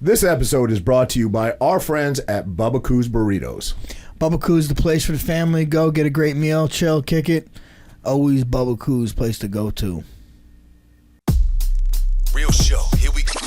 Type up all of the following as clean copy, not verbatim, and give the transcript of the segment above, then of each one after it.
This episode is brought to you by our friends at Bubba Coos Burritos. Bubba Coos, the place for the family. Go get a great meal, chill, kick it. Always Bubba Coos, place to go to. Real show, here we go.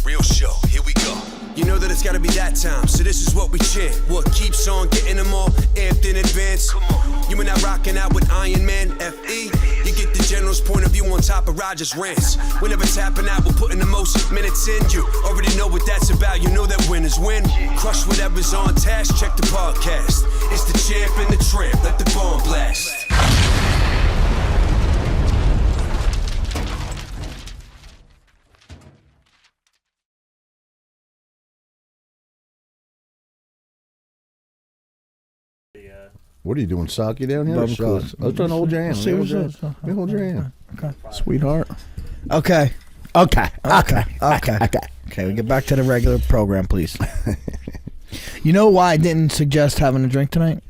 Real show, here we go. You know that it's gotta be that time, so this is what we chant. What keeps on getting them all amped in advance? Come on. You and I rocking out with Iron Man, F.E. You get the general's point of view on top of Roger's rants. Whenever tapping out, we're putting the most minutes in. You already know what that's about, you know that winners win. Crush whatever's on task, check the podcast. It's the champ and the tramp, let the bomb blast. What are you doing, Saki down here? Bubba Coos. I was trying to hold your hand. See what's up. Let me hold your hand. Okay. Sweetheart. Okay. Okay. We get back to the regular program, please. You know why I didn't suggest having a drink tonight?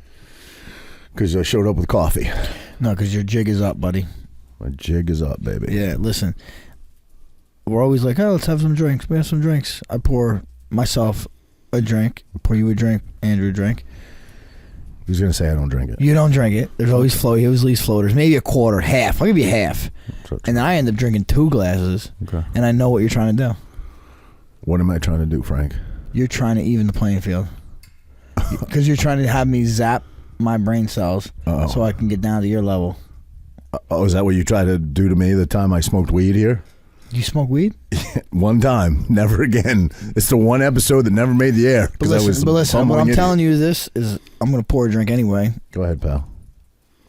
Because I showed up with coffee. No, because your jig is up, buddy. My jig is up, baby. Yeah, listen. We're always like, oh, let's have some drinks. We have some drinks. I pour myself a drink. I pour you a drink. Andrew a drink. He's going to say I don't drink it. You don't drink it. There's always he always leaves floaters. Maybe a quarter, half. I'll give you half. And then I end up drinking 2 glasses. Okay. And I know what you're trying to do. What am I trying to do, Frank? You're trying to even the playing field. Because you're trying to have me zap my brain cells so I can get down to your level. Oh, is that what you tried to do to me the time I smoked weed here? You smoke weed? One time, never again. It's the one episode that never made the air. But listen, what I'm telling you is I'm going to pour a drink anyway. Go ahead, pal.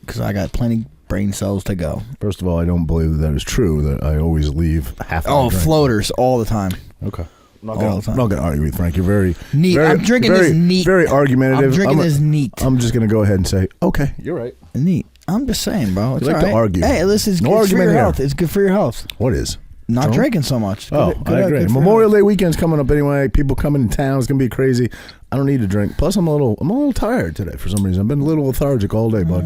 Because I got plenty brain cells to go. First of all, I don't believe that is true, that I always leave half of drink. Floaters all the time. Okay. I'm not going to argue with you, Frank. You're very neat. I'm drinking this neat. Very argumentative. I'm drinking this neat. I'm just going to go ahead and say, okay, you're right. Neat. I'm just saying, bro. It's you like to argue. Hey, listen, it's good for your health. It's good for your health. What is? Not drinking so much. I agree. Memorial Day weekend's coming up anyway. People coming in town. It's gonna be crazy. I don't need to drink. Plus, I'm a little tired today for some reason. I've been a little lethargic all day, bud.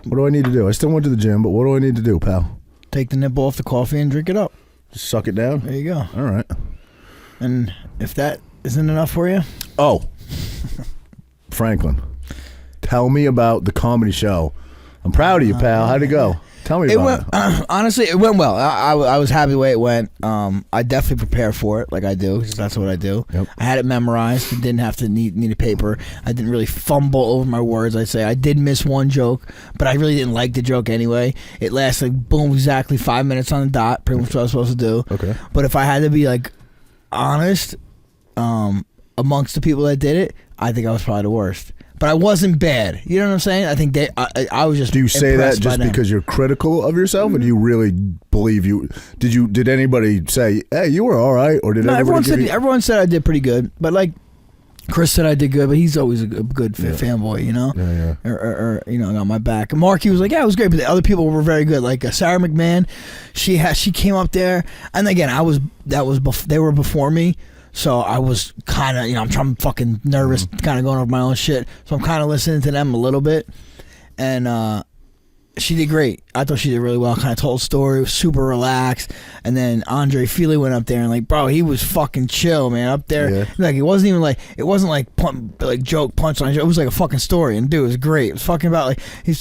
What do I need to do? I still went to the gym, but what do I need to do, pal? Take the nip off the coffee and drink it up. Just suck it down. There you go. All right. And if that isn't enough for you, Franklin, tell me about the comedy show. I'm proud of you, pal. How'd it go? Tell me about it. Honestly, it went well. I was happy the way it went. I definitely prepare for it like I do, because that's what I do. Yep. I had it memorized. I didn't have to need a paper. I didn't really fumble over my words. I'd say I did miss one joke, but I really didn't like the joke anyway. It lasted, boom, exactly 5 minutes on the dot, pretty much what I was supposed to do. Okay. But if I had to be like honest, amongst the people that did it, I think I was probably the worst. But I wasn't bad. You know what I'm saying? I think I was just. Do you say that just because you're critical of yourself, or do you really believe you? Did anybody say, "Hey, you were all right," or did everyone said I did pretty good? But like Chris said, I did good. But he's always a good fanboy, you know. Yeah. Or you know, got my back. And Marky was like, "Yeah, it was great," but the other people were very good. Like Sarah McMahon, she came up there, and again, they were before me. So I was kind of, I'm fucking nervous, kind of going over my own shit. So I'm kind of listening to them a little bit. And she did great. I thought she did really well. Kind of told a story, was super relaxed. And then Andre Feely went up there and like, bro, he was fucking chill, man. Up there, like it wasn't like joke punchline. It was like a fucking story. And dude, it was great. It was fucking about like he was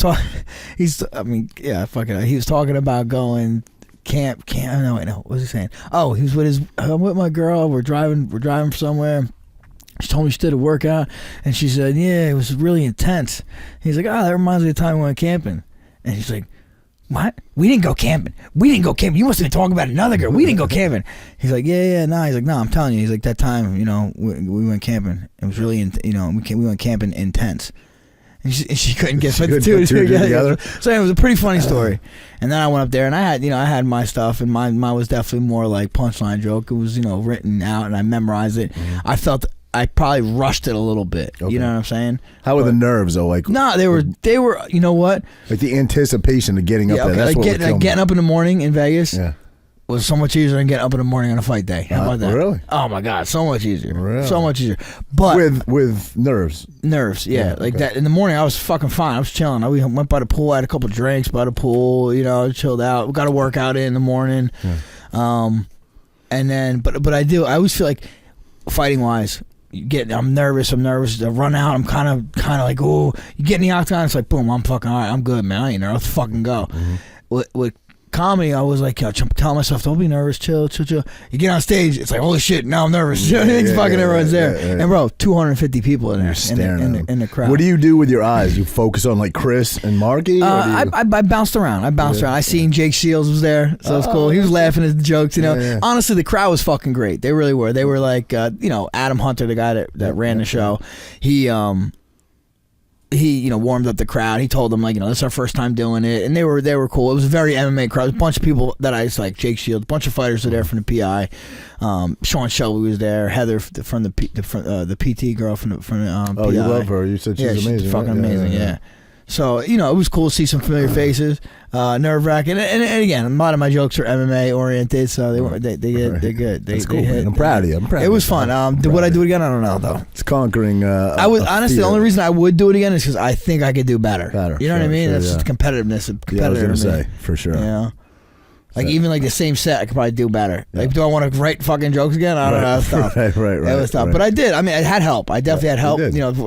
talking about going. Camp. No, what was he saying? Oh, he was with my girl. We're driving somewhere. She told me she did a workout, and she said, "Yeah, it was really intense." He's like, "Oh, that reminds me of the time we went camping." And he's like, "What? We didn't go camping. You must have been talking about another girl. We didn't go camping." He's like, "Yeah, no." He's like, "No, I'm telling you." He's like, "That time, we went camping. It was really, we went camping intense." And she couldn't get the two together. So it was a pretty funny story. And then I went up there and I had my stuff, and mine was definitely more like punchline joke. It was written out and I memorized it. I felt I probably rushed it a little bit. Okay. You know what I'm saying? How were the nerves though? Like they were. You know what? Like the anticipation of getting up there. That's what getting up in the morning in Vegas. Yeah. Was so much easier than getting up in the morning on a fight day. How about that? Really? Oh my God, so much easier. Really? So much easier. But with nerves. Nerves, yeah. Like that in the morning I was fucking fine. I was chilling. We went by the pool, I had a couple drinks by the pool, chilled out. We got a workout in the morning. Yeah. And then, but I always feel like fighting wise, I'm nervous to run out. I'm kind of like, oh, you get in the octagon, it's like, boom, I'm fucking all right, I'm good, man. I ain't nervous, let's fucking go. With comedy, I was like, tell myself, don't be nervous, chill. You get on stage, it's like, holy shit, now I'm nervous. Everyone's there. And bro, 250 people in there, in the crowd. What do you do with your eyes? You focus on like Chris and Marky? I bounced around. I seen Jake Shields was there, so it was cool. He was laughing at the jokes, Honestly, the crowd was fucking great. They really were. They were like, Adam Hunter, the guy that ran the show. He warmed up the crowd. He told them, like, this is our first time doing it, and they were cool. It was a very MMA crowd. A bunch of people that I like, Jake Shields, a bunch of fighters were there from the PI. Sean Shelby was there. Heather from the PT girl from the PI. Oh, you love her. You said she's amazing. She's fucking amazing. Yeah. So, it was cool to see some familiar faces, nerve-wracking. And again, a lot of my jokes are MMA-oriented, so they're good. That's cool, man. I'm proud of you. It was fun. Would I do it again? I don't know, though. It's conquering I would honestly, the only reason I would do it again is because I think I could do better. You know what I mean? That's just competitiveness. Yeah, I was going to say, for sure. Yeah. Like, even like the same set, I could probably do better. Yeah. Like, do I want to write fucking jokes again? I don't know. It was tough. Right. It was tough. But I did. I mean, it had help. I definitely had help.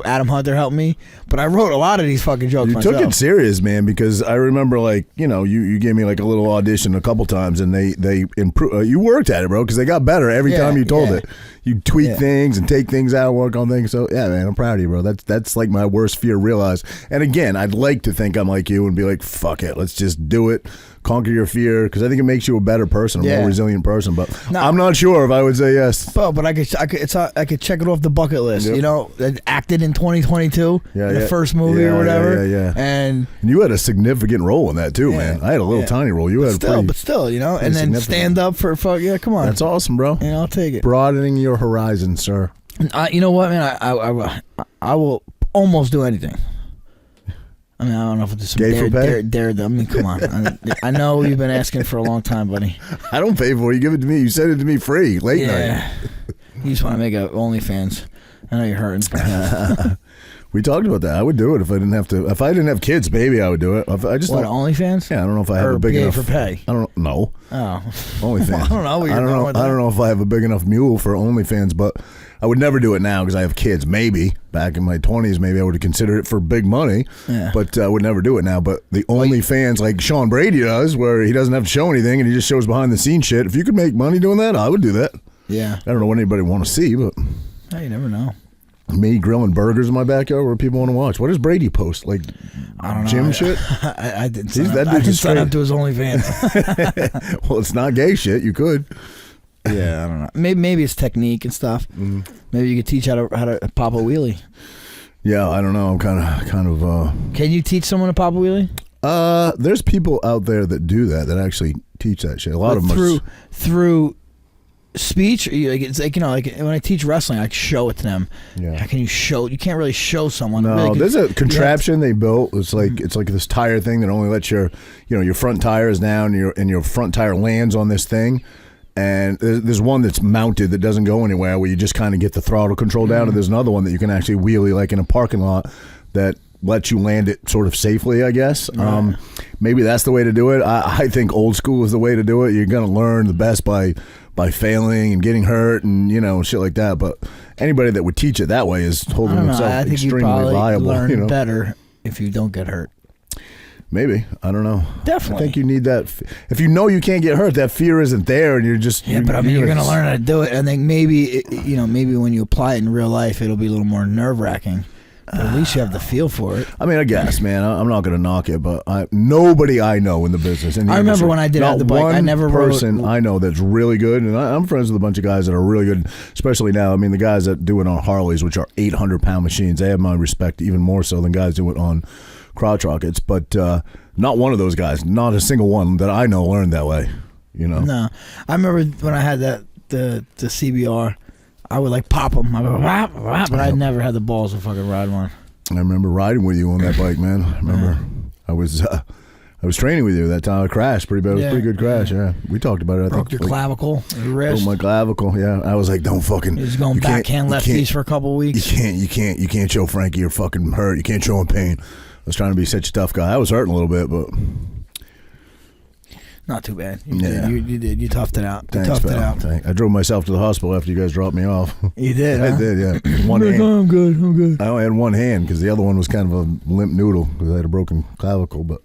Adam Hunter helped me. But I wrote a lot of these fucking jokes myself. You took it serious, man, because I remember, like, you gave me like a little audition a couple times, and they improved. You worked at it, bro, because they got better every time you told it. You tweak things and take things out, work on things. So, yeah, man, I'm proud of you, bro. That's like my worst fear realized. And again, I'd like to think I'm like you and be like, fuck it, let's just do it. Conquer your fear, because I think it makes you a better person, a more resilient person. But I'm not sure if I would say yes. But I could check it off the bucket list. Yep. I acted in 2022, the first movie or whatever. Yeah. And you had a significant role in that too, man. I had a little tiny role. You had but still, and then stand up for fuck. Yeah, come on. That's awesome, bro. And I'll take it. Broadening your horizon, sir. You know what, man? I will almost do anything. I mean, I don't know if it's some dare. I mean, come on. I know you've been asking for a long time, buddy. I don't pay for it. You give it to me. You send it to me free, late night. You just want to make a OnlyFans. I know you're hurting. We talked about that. I would do it if I didn't have to. If I didn't have kids, maybe I would do it. OnlyFans? Yeah, I don't know if I have a big enough for pay. I don't know. Oh, OnlyFans. I don't know. I don't know if I have a big enough mule for OnlyFans, but I would never do it now because I have kids. Maybe back in my 20s, maybe I would have considered it for big money, but I would never do it now. But the OnlyFans, like Sean Brady does, where he doesn't have to show anything and he just shows behind the scenes shit. If you could make money doing that, I would do that. Yeah. I don't know what anybody want to see, but you never know. Me grilling burgers in my backyard where people want to watch. What does Brady post? Like I don't know. Gym shit? I didn't sign up to his OnlyFans. Well, it's not gay shit. You could. Yeah, I don't know. Maybe it's technique and stuff. Mm-hmm. Maybe you could teach how to pop a wheelie. Yeah, I don't know. I'm kind of. Can you teach someone to pop a wheelie? There's people out there that do that actually teach that shit. A lot of them through speech. It's like like when I teach wrestling, I show it to them. Yeah. How can you show? You can't really show someone. No, really there's a contraption they built. It's like this tire thing that only lets your front tire is down and your front tire lands on this thing. And there's one that's mounted that doesn't go anywhere where you just kind of get the throttle control down. And there's another one that you can actually wheelie like in a parking lot that lets you land it sort of safely, I guess. Right. Maybe that's the way to do it. I think old school is the way to do it. You're going to learn the best by failing and getting hurt and shit like that. But anybody that would teach it that way is holding himself extremely liable. I think you probably learn better if you don't get hurt. Maybe. I don't know. Definitely. I think you need that. If you know you can't get hurt, that fear isn't there, and you're just but I mean, you're going to learn how to do it. I think maybe maybe when you apply it in real life, it'll be a little more nerve-wracking. But at least you have the feel for it. I mean, I guess, man. I'm not going to knock it, but nobody I know in the business. I remember when I did have the bike. I never rode. Person I know that's really good, and I'm friends with a bunch of guys that are really good, especially now. I mean, the guys that do it on Harleys, which are 800-pound machines, they have my respect even more so than guys do it on crotch rockets. But not one of those guys, not a single one that I know learned that way. No, I remember when I had the CBR. I would like pop them, but I never had the balls to fucking ride one. I remember riding with you on that bike, man. I remember I was training with you that time. I crashed pretty bad. It was a pretty good crash. Yeah, we talked about it. Broke your clavicle, your wrist. Broke my clavicle. Yeah, I was like, don't fucking. He was going backhand lefties for a couple of weeks. You can't show Frankie you're fucking hurt. You can't show him pain. I was trying to be such a tough guy. I was hurting a little bit, but. Not too bad. Yeah. You did. You toughed it out. Thanks, you toughed pal. it out. I drove myself to the hospital after you guys dropped me off. You did, huh? I did, yeah. One hand. I'm good. I only had one hand because the other one was kind of a limp noodle because I had a broken clavicle. But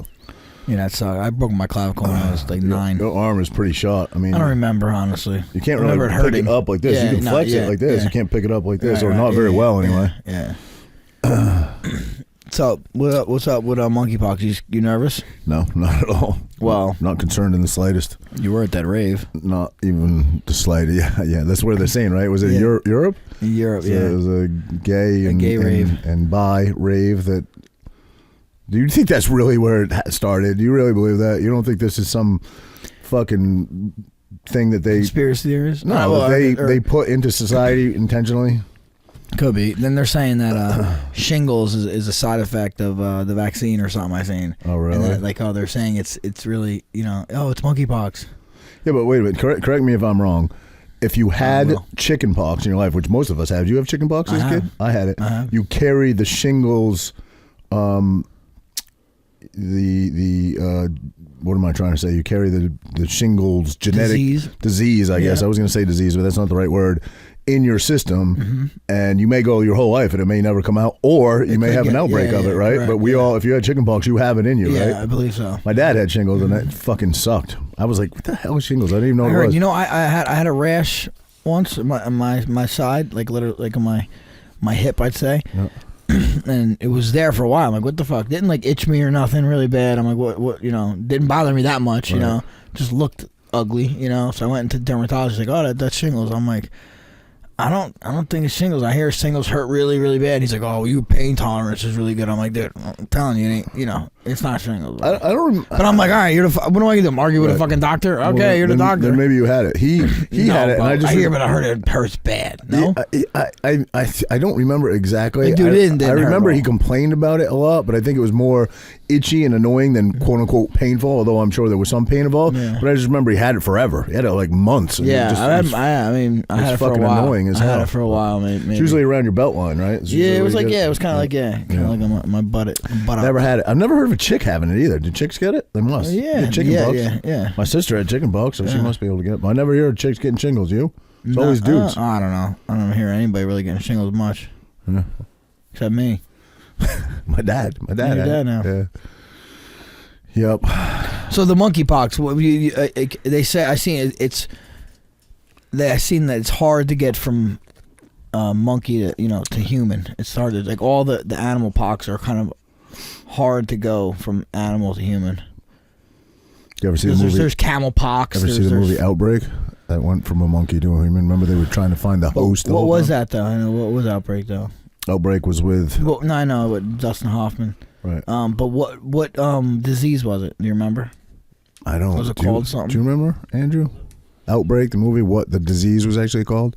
yeah, that sucked. I broke my clavicle when I was like 9. Your arm is pretty shot. I mean, I don't remember, honestly. You can't really pick it up like this. Yeah, you can flex it like this. You can't pick it up like this, or not very well anyway. Yeah. So, what's up with monkeypox? You nervous? No, not at all. Well, not concerned in the slightest. You were at that rave. Not even the slightest. Yeah. That's what they're saying, right? Was it Europe? In Europe, so yeah. It was a gay rave and bi rave. That. Do you think that's really where it started? Do you really believe that? You don't think this is some fucking thing that they conspiracy theories? No, they put into society intentionally. Could be. Then they're saying that shingles is a side effect of the vaccine or something. I seen. Oh really? And that, they're saying it's really it's monkeypox. Yeah, but wait a minute. Correct me if I'm wrong. If you had chicken pox in your life, which most of us have, do you have chicken pox as a kid? I had it. You carry the shingles. What am I trying to say? You carry the shingles genetic disease. I guess I was going to say disease, but that's not the right word. In your system, and you may go your whole life and it may never come out, or you may have an outbreak of it, right? Correct, but if you had chickenpox, you have it in you, right? Yeah, I believe so. My dad had shingles, and that fucking sucked. I was like, what the hell is shingles? I didn't even know what it was. You know, I had a rash once on my side, like literally, like on my hip, I'd say. Yeah. And it was there for a while. I'm like, what the fuck? Didn't like itch me or nothing really bad. I'm like, what? Didn't bother me that much. Right. Just looked ugly. So I went into dermatologist. Like, oh, that's shingles. I'm like, I don't think it's shingles. I hear shingles hurt really, really bad. He's like, oh, your pain tolerance is really good. I'm like, dude, I'm telling you, it ain't, it's not shingles. I don't. But I'm like, all right, what do I do? Argue with a fucking doctor? Okay, well, you're the doctor. Then maybe you had it. He had it, and I hear, but I heard it hurts bad. No, I don't remember exactly. Dude, I remember he complained about it a lot, but I think it was more itchy and annoying than quote unquote painful. Although I'm sure there was some pain involved. Yeah. But I just remember he had it forever. He had it like months. Yeah, I had it for a while. Annoying as hell. I had it for a while. Maybe. It's usually around your belt line, right? It was like it was kind of like on my butt. Never had it. I've never heard of a chick having it either. Did chicks get it? They must. Yeah. My sister had chicken pox, so she must be able to get it. But I never hear of chicks getting shingles. You? It's always dudes. I don't know. I don't hear anybody really getting shingles much. Yeah. Except me. My dad. Your dad now. Yeah. Yep. So the monkeypox. They say I seen that it's hard to get from monkey to human. It's hard to like all the animal pox are kind of hard to go from animal to human. You ever see the movie? There's camel pox. Ever see the movie Outbreak? That went from a monkey to a human. Remember they were trying to find the host. What was that though? I know what was Outbreak though. Outbreak was with. Well, no, I know with Dustin Hoffman. Right. But what disease was it? Do you remember? I don't. Was it called something? Do you remember, Andrew? Outbreak, the movie. What the disease was actually called?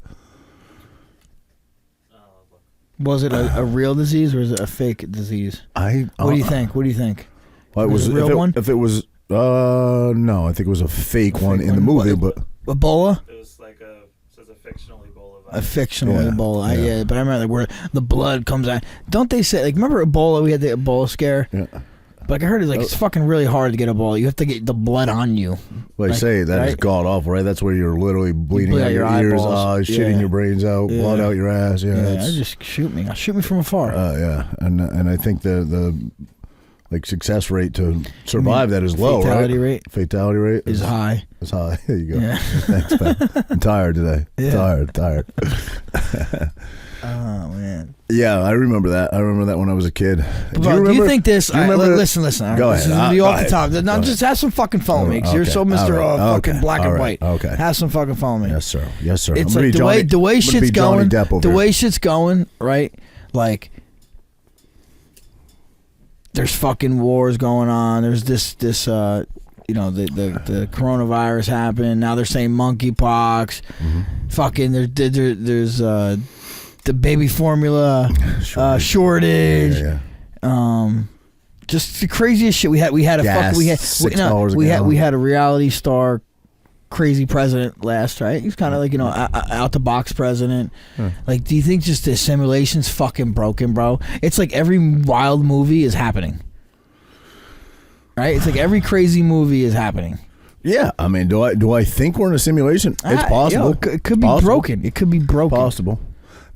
Was it a real disease or is it a fake disease? What do you think? Well, was it a real one? If it was, no, I think it was a fake one in the movie. But Ebola? It was like a fictional Ebola virus. A fictional Ebola. But I remember where the blood comes out. Don't they say remember Ebola? We had the Ebola scare. Yeah. But I heard it's fucking really hard to get Ebola. You have to get the blood on you. Well, they say that is god awful, right? That's where you're literally bleeding out your ears, eyes, shitting your brains out, blood out your ass. Yeah, just shoot me. Shoot me from afar. And I think the success rate to survive that is low, right? Fatality rate is high. It's high. There you go. Yeah. Thanks, man. I'm tired today. Yeah. Tired. Oh man. Yeah, I remember that. I remember that when I was a kid. Do you think this? Listen. Go this ahead. Is be off the top. Now, just have some fucking fun with me, because you're so Mr. Fucking black and white. Okay. Have some fucking fun with me. Yes, sir. It's like the way shit's going. The way shit's going, right? Like, there's fucking wars going on. There's this. The coronavirus happened. Now they're saying monkeypox. Mm-hmm. Fucking there's the baby formula shortage. Yeah. Just the craziest shit. We had a reality star crazy president last, right? He's kind of like out the box president. Like, do you think just the simulation's fucking broken, bro? It's like every wild movie is happening. Right? It's like every crazy movie is happening. Yeah, I mean, do I think we're in a simulation? It's possible. It could be broken. It could be broken. Possible.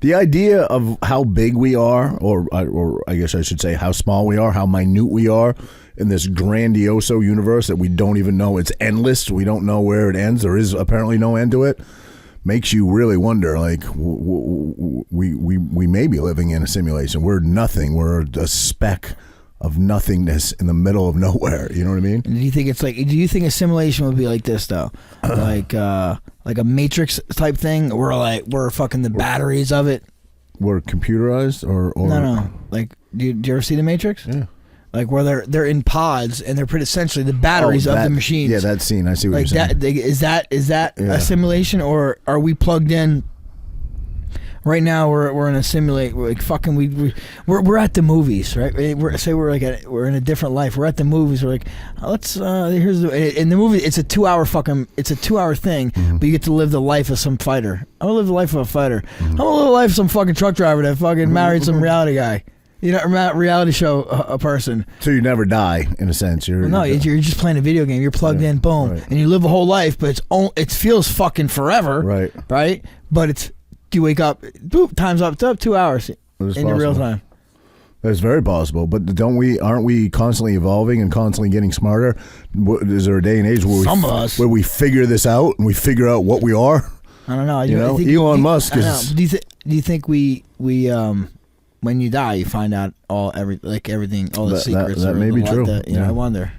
The idea of how big we are, or I guess I should say how small we are, how minute we are in this grandioso universe that we don't even know. It's endless. We don't know where it ends. There is apparently no end to it. Makes you really wonder, like, we may be living in a simulation. We're nothing. We're a speck of nothingness in the middle of nowhere. You know what I mean? Do you think it's like? Do you think a simulation would be like this though, like a Matrix type thing? We're fucking the batteries of it. We're computerized, or no. Like, do you ever see the Matrix? Yeah. Like where they're in pods and they're pretty essentially the batteries of the machines. Yeah, that scene. I see what you're saying. Is that a simulation, or are we plugged in? Right now we're in a simulate. We're like fucking we're at the movies, right? We're in a different life. We're at the movies. We're like, here's in the movie. It's a 2 hour thing, Mm-hmm. but you get to live the life of some fighter. I'm gonna live the life of a fighter. Mm-hmm. I'm gonna live the life of some fucking truck driver that fucking married some reality guy. You know, reality show a person. So you never die, in a sense. You're just playing a video game. You're plugged in, boom, right. and you live a whole life. But it feels fucking forever, right? But you wake up, boop, time's up. It's up 2 hours in your real time. That's very possible. But aren't we constantly evolving and constantly getting smarter? Is there a day and age where we figure this out and we figure out what we are? I don't know. Elon Musk is. Do you think we when you die, you find out everything, all the secrets? That may be true. I wonder.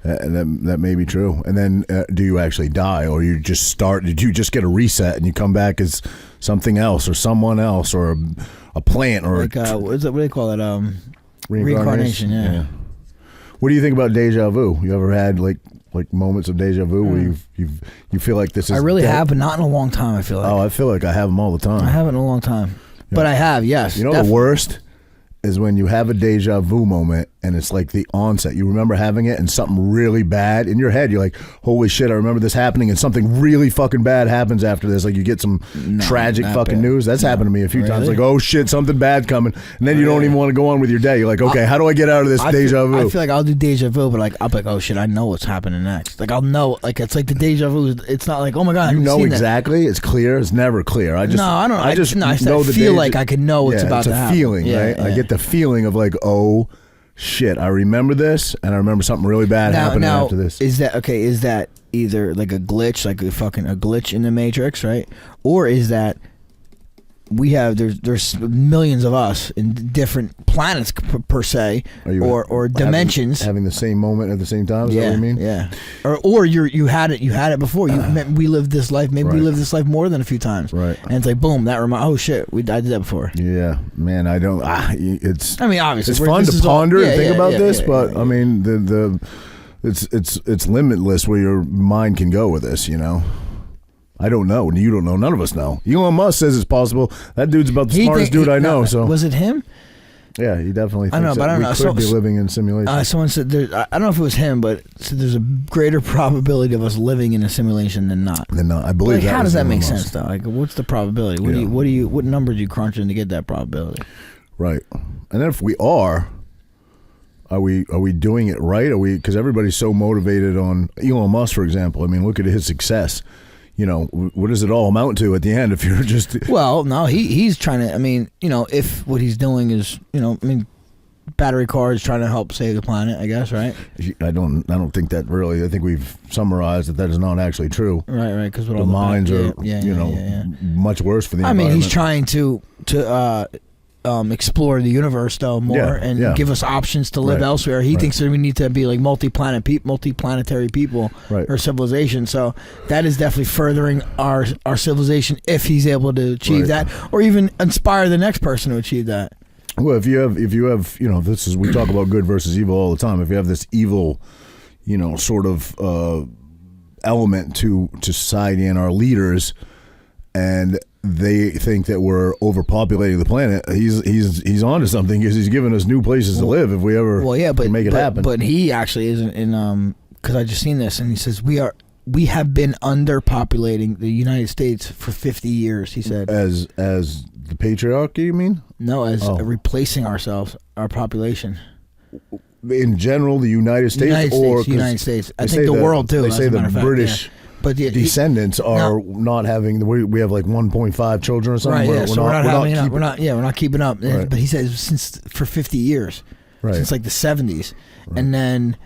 That may be true. And then, do you actually die, or you just start? Did you just get a reset and you come back as something else, or someone else, or a plant, or what do they call it? Reincarnation. Yeah. What do you think about deja vu? You ever had like moments of deja vu where you feel like this is? I really have, but not in a long time. I feel like. Oh, I feel like I have them all the time. I haven't in a long time. But I have, yes. You know, the worst is when you have a deja vu moment and it's like the onset. You remember having it and something really bad in your head. You're like, holy shit, I remember this happening, and something really fucking bad happens after this. Like you get some tragic fucking news. That's happened to me a few times. Like, oh shit, something bad coming. And then you don't even want to go on with your day. You're like, okay, how do I get out of this deja vu? I feel like I'll do deja vu, but I'll be like, oh shit, I know what's happening next. Like I'll know, like it's like the deja vu. It's not like, oh my god, you know exactly. It's clear. It's never clear. I feel like I can know what's about to happen. It's a feeling, right? I get the feeling of like, oh shit, I remember this, and I remember something really bad happening after this. Is that either like a glitch, like a glitch in the Matrix, right? Or is that there's millions of us in different planets per se, or dimensions having the same moment at the same time? Is that what you mean? Yeah. Or you had it before. We lived this life. Maybe we lived this life more than a few times. Right. And it's like boom, oh shit, I did that before. Yeah, man. I don't. It's. I mean, obviously, it's fun to ponder and think about this, but I mean, it's limitless where your mind can go with this. You know. I don't know. You don't know. None of us know. Elon Musk says it's possible. That dude's about the smartest dude I know. So was it him? Yeah, he definitely thinks I don't know, but I don't know. We could be living in simulation. Someone said I don't know if it was him, but said there's a greater probability of us living in a simulation than not. I believe that. How does that make sense though? Like, what's the probability? What number do you crunch in to get that probability? Right. And then if we are we doing it right? Because everybody's so motivated on Elon Musk, for example. I mean, look at his success. You know, what does it all amount to at the end if you're just... Well, no, he's trying to, I mean, you know, if what he's doing is, you know, I mean, battery cars trying to help save the planet, I guess, right? I don't think that really, I think we've summarized that is not actually true. Right, because the mines are, much worse for the environment. I mean, he's trying to explore the universe though more and give us options to live elsewhere. He thinks that we need to be like multiplanetary people or civilization. So that is definitely furthering our civilization if he's able to achieve that, or even inspire the next person to achieve that. Well, if you have, we talk about good versus evil all the time. If you have this evil, sort of element to society and our leaders, and they think that we're overpopulating the planet, he's onto something, because he's giving us new places to live if we ever can make it happen. But he actually isn't in because I just seen this, and he says we have been underpopulating the United States for 50 years. He said as the patriarchy, you mean? No, as replacing our population. in general, the United States, United States. I think the world too. They say the British. Yeah. But descendants are not having. We have like 1.5 children or something. Right. Yeah. So we're not keeping up. Right. But he says for 50 years, since like the 70s, and then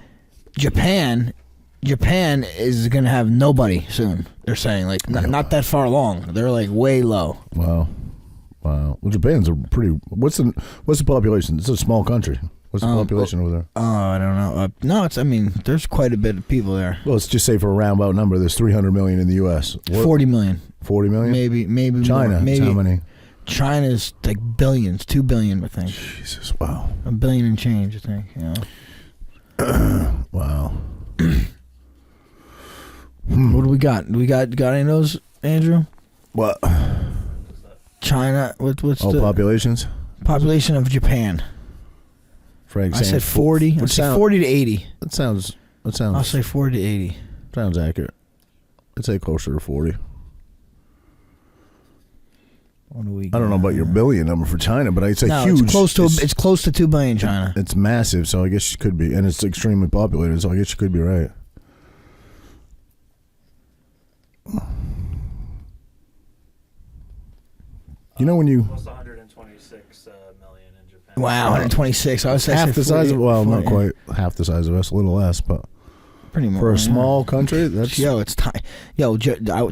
Japan is going to have nobody soon. They're saying like not that far along. They're like way low. Wow. Well, Japan's a pretty. What's the population? It's a small country. What's the population over there? Oh, I don't know. No, there's quite a bit of people there. Well, let's just say for a roundabout number, there's 300 million in the U.S. 40 million. 40 million? Maybe China. More. Maybe how many? China's like billions, 2 billion, I think. Jesus, wow. A billion and change, I think. Yeah. Wow. What do we got? Do we got any of those, Andrew? What? China. What's the populations? Population of Japan. Frank, I said 40. I said 40 to 80. That sounds. I'll say 40 to 80. Sounds accurate. I'd say closer to 40. What do we? I don't know about your billion number for China, but I'd say huge. It's close to 2 billion. China. It's massive, so I guess you could be, and it's extremely populated, so I guess you could be right. You know when you almost 126 million in Japan. Wow, 126. I was half the size of not quite half the size of us, a little less, but pretty much for a small country. That's it's tiny.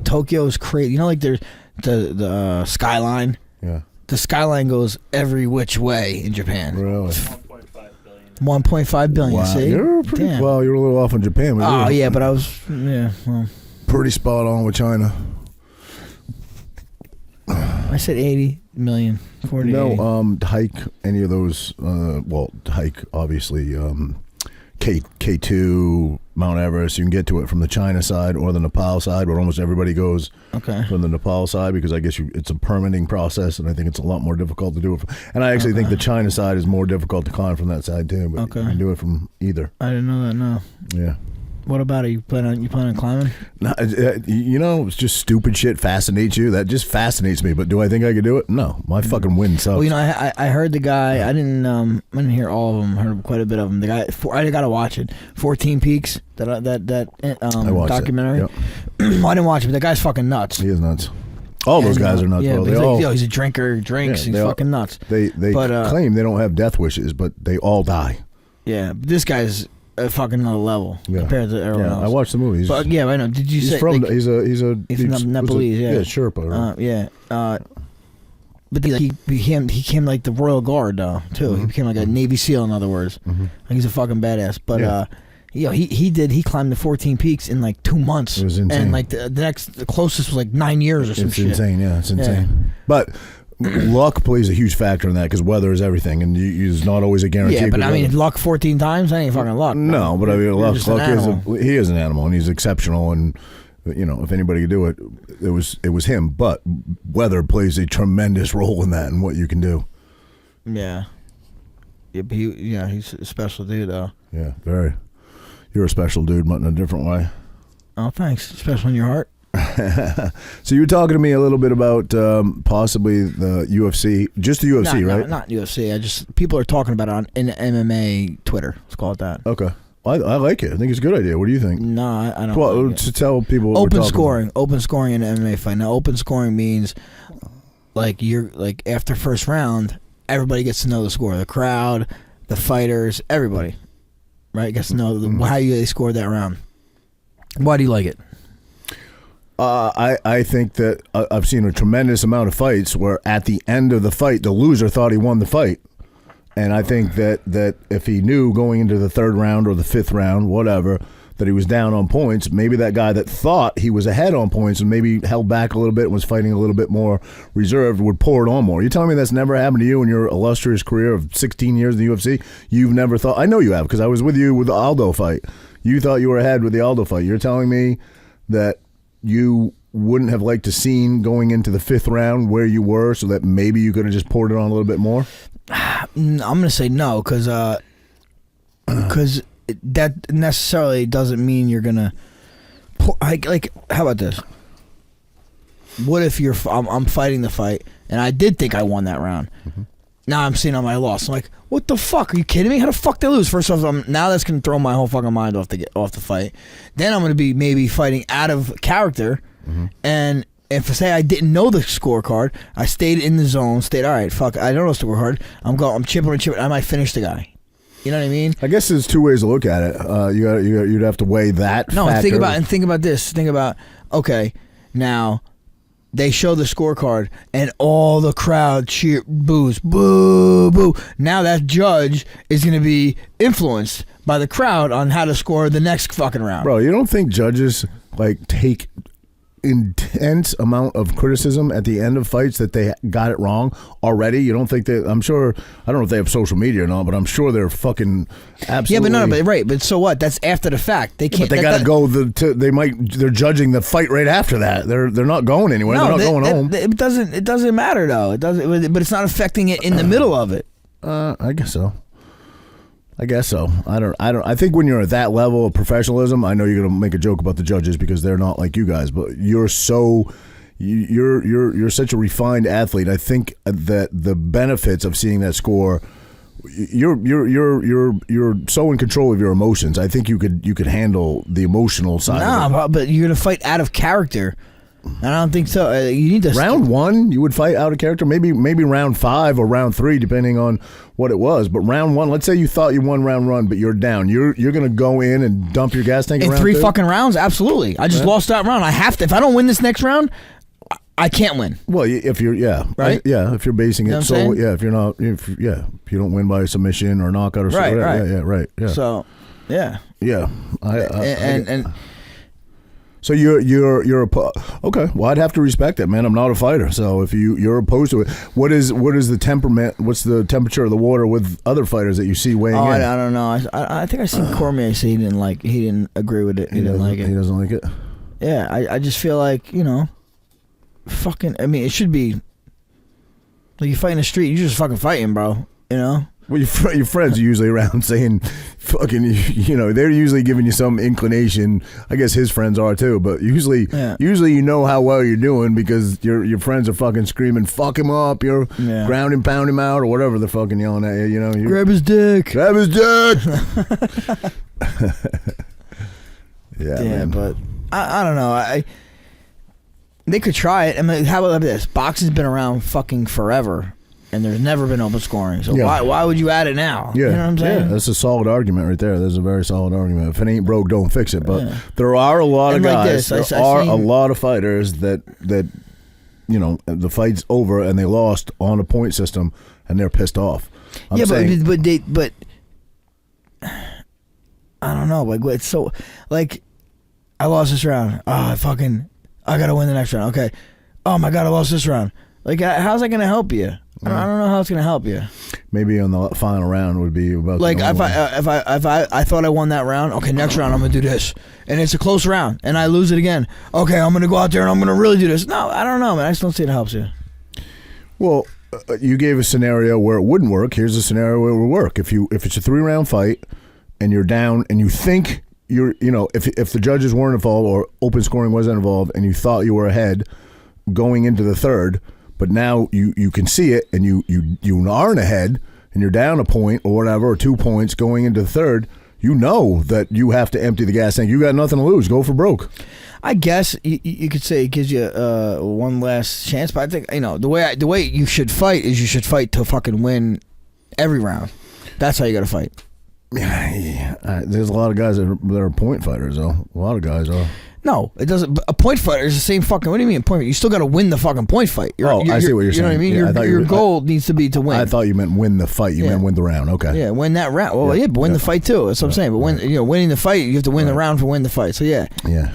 Tokyo is crazy. You know, like there's the skyline. Yeah, the skyline goes every which way in Japan. Really, 1.5 billion. 1.5 billion. Wow. See, you're pretty well. You're a little off in Japan. Oh yeah, but I was pretty spot on with China. I said 80 million. 40. No, hike any of those. Hike obviously. K2, Mount Everest. You can get to it from the China side or the Nepal side, where almost everybody goes from the Nepal side, because I guess it's a permitting process, and I think it's a lot more difficult to do it. And I actually think the China side is more difficult to climb from that side too. But you can do it from either. I didn't know that. No. Yeah. What about it? You plan on climbing? No, it's just stupid shit fascinates you. That just fascinates me. But do I think I could do it? No, my fucking wind sucks. Well, I heard the guy. I didn't hear all of them. Heard quite a bit of them. The guy, I gotta watch it. 14 Peaks. That documentary. Yep. I didn't watch it, but the guy's fucking nuts. He is nuts. All those guys are nuts. Yeah, bro. He's a drinker. Drinks. He's fucking nuts. They claim they don't have death wishes, but they all die. Yeah, but this guy's a fucking another level compared to everyone else. I watched the movie. But yeah, I know. Did you say he's from Nepalese? Yeah, Sherpa. But he became like the Royal Guard though too. He became like a Navy SEAL, in other words. Like, he's a fucking badass. But he climbed the 14 Peaks in like 2 months. It was insane. And like the closest was like 9 years or some shit. It's insane. Yeah, it's insane. Yeah. But luck plays a huge factor in that, because weather is everything, and it's not always a guarantee. Yeah, but I mean, luck 14 times, that ain't fucking luck. No, but I mean, luck he is an animal, and he's exceptional, and if anybody could do it, it was him. But weather plays a tremendous role in that and what you can do. Yeah. Yeah, but he's a special dude, though. Yeah, very. You're a special dude, but in a different way. Oh, thanks. Special in your heart. So you were talking to me a little bit about possibly the UFC, just the UFC, right? Not UFC. People are talking about it in MMA Twitter. Let's call it that. Okay, I like it. I think it's a good idea. What do you think? No, I don't. Well, like to tell people what open scoring in an MMA fight. Now, open scoring means like after first round, everybody gets to know the score. The crowd, the fighters, everybody, right, gets to know how they scored that round. Why do you like it? I think that I've seen a tremendous amount of fights where at the end of the fight, the loser thought he won the fight. And I think that if he knew going into the third round or the fifth round, whatever, that he was down on points, maybe that guy that thought he was ahead on points and maybe held back a little bit and was fighting a little bit more reserved would pour it on more. You're telling me that's never happened to you in your illustrious career of 16 years in the UFC? You've never thought? I know you have, because I was with you with the Aldo fight. You thought you were ahead with the Aldo fight. You're telling me that you wouldn't have liked to seen going into the fifth round where you were, so that maybe you could have just poured it on a little bit more? I'm going to say no, because that necessarily doesn't mean you're going to like, how about this? What if I'm fighting the fight, and I did think I won that round, Now I'm seeing on my loss. I'm like, what the fuck? Are you kidding me? How the fuck did I lose? First off, now that's gonna throw my whole fucking mind off the fight. Then I'm gonna be maybe fighting out of character, and if say I didn't know the scorecard, I stayed in the zone. Stayed all right. Fuck, I don't know the scorecard. I'm chipping and chipping. I might finish the guy. You know what I mean? I guess there's two ways to look at it. You'd have to weigh that. No, factor. think about this. Think about okay, now. They show the scorecard and all the crowd cheer, boos, boo, boo. Now that judge is going to be influenced by the crowd on how to score the next fucking round. Bro, you don't think judges like take intense amount of criticism at the end of fights that they got it wrong already? You don't think that? I'm sure. I don't know if they have social media or not, but I'm sure they're fucking absolutely. Yeah, but no, but right, but so what? That's after the fact. They can't. But they got to go. They're judging the fight right after that. They're not going anywhere. No, they're not going home. It doesn't matter though. It doesn't. But it's not affecting it in the middle of it. I guess so. I think when you're at that level of professionalism, I know you're gonna make a joke about the judges because they're not like you guys, but you're such a refined athlete. I think that the benefits of seeing that score, you're so in control of your emotions. I think you could handle the emotional side. Nah, but you're gonna fight out of character. I don't think so. You need to round 1. You would fight out of character. Maybe round 5 or round 3, depending on what it was. But round 1, let's say you thought you won round 1, but you're down. You're gonna go in and dump your gas tank in round 3 2? fucking rounds. Absolutely. I just lost that round. I have to. If I don't win this next round, I can't win. Well, if you're right, if you're basing it, you know so if you're not, if you don't win by submission or knockout or something, right, So, yeah. And so you're okay. Well, I'd have to respect it, man. I'm not a fighter, so if you're opposed to it, what is the temperament? What's the temperature of the water with other fighters that you see weighing in? I don't know. I think I seen Cormier say he didn't agree with it. He didn't like it. He doesn't like it. Yeah, I just feel like fucking. I mean, it should be like you fight in the street. You're just fucking fighting, bro. You know. Well, your friends are usually around saying, fucking, they're usually giving you some inclination. I guess his friends are too, but usually you know how well you're doing because your friends are fucking screaming, fuck him up, you're ground and pound him out, or whatever they're fucking yelling at you. Grab his dick. Grab his dick. Yeah, man. But I don't know. They could try it. I mean, how about this? Boxing's been around fucking forever. And there's never been open scoring. So why would you add it now? Yeah. You know what I'm saying? Yeah, that's a solid argument right there. That's a very solid argument. If it ain't broke, don't fix it. But there are a lot of guys, a lot of fighters that the fight's over and they lost on a point system and they're pissed off. But I don't know. Like, it's so, like, I lost this round. I got to win the next round. Okay. Oh my God, I lost this round. Like, how's that going to help you? I don't know how it's going to help you. Maybe on the final round would be about like if I thought I won that round. Okay, next round I'm going to do this, and it's a close round, and I lose it again. Okay, I'm going to go out there and I'm going to really do this. No, I don't know, man. I just don't see it helps you. Well, you gave a scenario where it wouldn't work. Here's a scenario where it would work. If it's a 3-round fight and you're down and you think if the judges weren't involved or open scoring wasn't involved and you thought you were ahead going into the third. But now you can see it, and you aren't ahead, and you're down a point or whatever, or 2 points going into the third. You know that you have to empty the gas tank. You got nothing to lose. Go for broke. I guess you could say it gives you one last chance. But I think the way you should fight is you should fight to fucking win every round. That's how you got to fight. Yeah. There's a lot of guys that are point fighters, though. A lot of guys are. No, it doesn't. A point fighter is the same fucking. What do you mean point fight? You still got to win the fucking point fight. I see what you're saying. You know what I mean? Yeah, your goal needs to be to win. I thought you meant win the fight. You meant win the round. Okay. Yeah, win that round. Well, but win the fight too. That's what I'm saying. But winning the fight, you have to win the round for win the fight. So yeah. Yeah.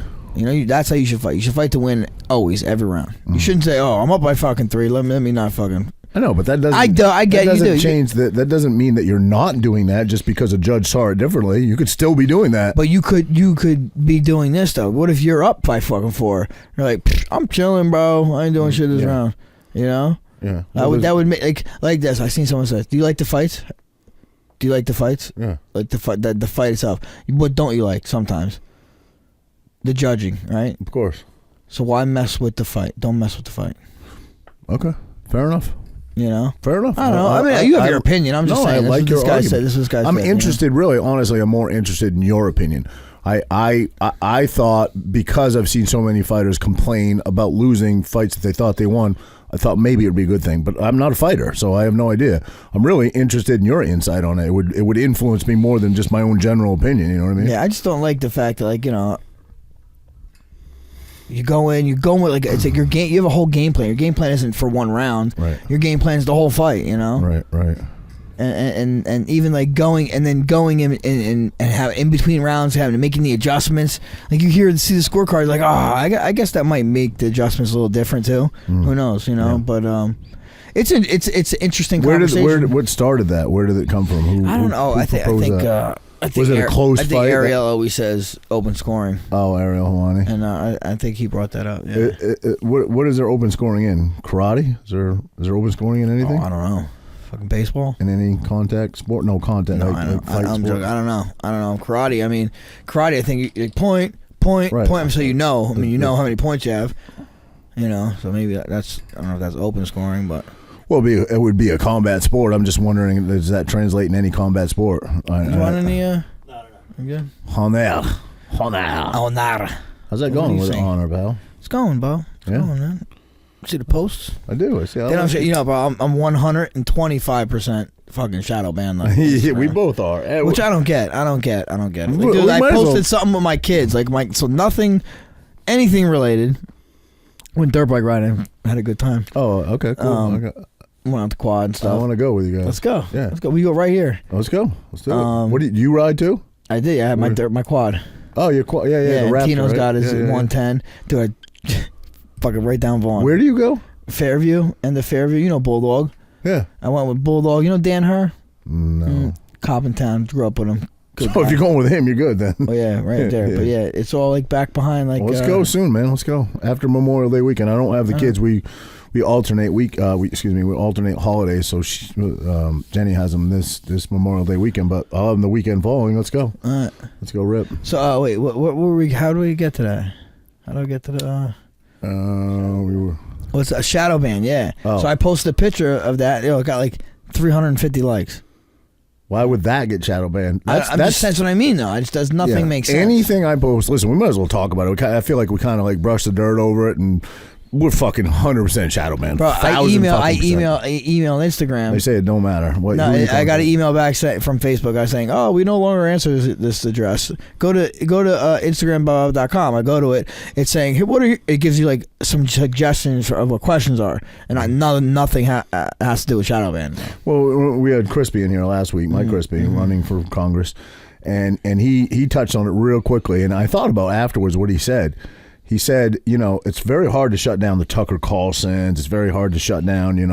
That's how you should fight. You should fight to win always, every round. You shouldn't say, "Oh, I'm up by fucking 3. Let me not fucking." I know, but that doesn't. I get that you. Doesn't change that. That doesn't mean that you're not doing that just because a judge saw it differently. You could still be doing that. But you could be doing this though. What if you're up by fucking 4? You're like, I'm chilling, bro. I ain't doing shit this round. You know? Yeah. That would make like this. I seen someone say, "Do you like the fights? Do you like the fights? Yeah. Like the fight itself. What don't you like sometimes? The judging, right? Of course. So why mess with the fight? Don't mess with the fight. Okay. Fair enough. You know, Fair enough. I don't know. I mean, you have your opinion. I'm just saying. I like your argument. This guy said. I'm interested, really, honestly. I'm more interested in your opinion. I thought, because I've seen so many fighters complain about losing fights that they thought they won, I thought maybe it'd be a good thing. But I'm not a fighter, so I have no idea. I'm really interested in your insight on it. It would influence me more than just my own general opinion. You know what I mean? Yeah, I just don't like the fact that, like, you know, you go in with, like, it's like your game. You have a whole game plan. Your game plan isn't for one round. Right. Your game plan is the whole fight. You know. Right. And even like going in and have in between rounds, making the adjustments. Like, you see the scorecard, like, I guess that might make the adjustments a little different too. Who knows, you know? Yeah. But it's an interesting conversation. What started that? Where did it come from? I don't know. I think was it a close fight? I think Ariel always says open scoring. Oh, Ariel Hawani. And I think he brought that up. Yeah. What is there open scoring in? Karate? Is there open scoring in anything? Oh, I don't know. Fucking baseball? In any contact sport? No contact. No, I don't know. I don't know. Karate. I mean, karate. I think you point. Right. So you know. I mean, you know how many points you have. You know. So maybe that's. I don't know if that's open scoring, but. Well, it would be a combat sport. I'm just wondering, does that translate in any combat sport? You want any? No. You good? Honor. How's that going with honor, pal? It's going, Bo. It's going, man. See the posts? I do. I see. You know, bro, I'm 125% fucking shadow banned. Yeah, we both are. Which I don't get. Like, dude, I posted something with my kids, so nothing, anything related. Went dirt bike riding, had a good time. Oh, okay, cool. Went out the quad and stuff. I want to go with you guys. Let's go. Yeah, let's go. We go right here. Let's go. Let's do it. What do you ride too? I did. I had my quad. Oh, your quad. Yeah. Yeah. The Raptor, Tino's got his 110. Dude, fucking right down Vaughn. Where do you go? Fairview. You know Bulldog. Yeah. I went with Bulldog. You know Dan Herr? No. Coppintown. Grew up with him. Good guy. If you're going with him, you're good then. Oh yeah, right there. Yeah. But yeah, it's all like back behind. Like, well, let's go soon, man. Let's go after Memorial Day weekend. I don't have the kids. We alternate we alternate holidays. So Jenny has them this Memorial Day weekend, but I'll have them the weekend following. Let's go. Let's go rip. So wait, what were we? How do we get to that? How do I get to the? We were. Well, it's a shadow ban, yeah. Oh. So I posted a picture of that. It got like 350 likes. Why would that get shadow banned? That's what I mean, though. It just does nothing make sense. Anything I post, listen, we might as well talk about it. I feel like we kind of like brush the dirt over it, and we're fucking 100% shadow banned. Bro, I email Instagram. They say it don't matter. I got an email back from Facebook. I was saying, we no longer answer this address. Go to Instagram.com. I go to it. It's saying, it gives you like some suggestions of what questions are, and nothing has to do with shadow ban. Well, we had Crispy in here last week. Mike Crispy running for Congress, and he touched on it real quickly. And I thought about afterwards what he said. He said, it's very hard to shut down the Tucker Carlsons. It's very hard to shut down, Dan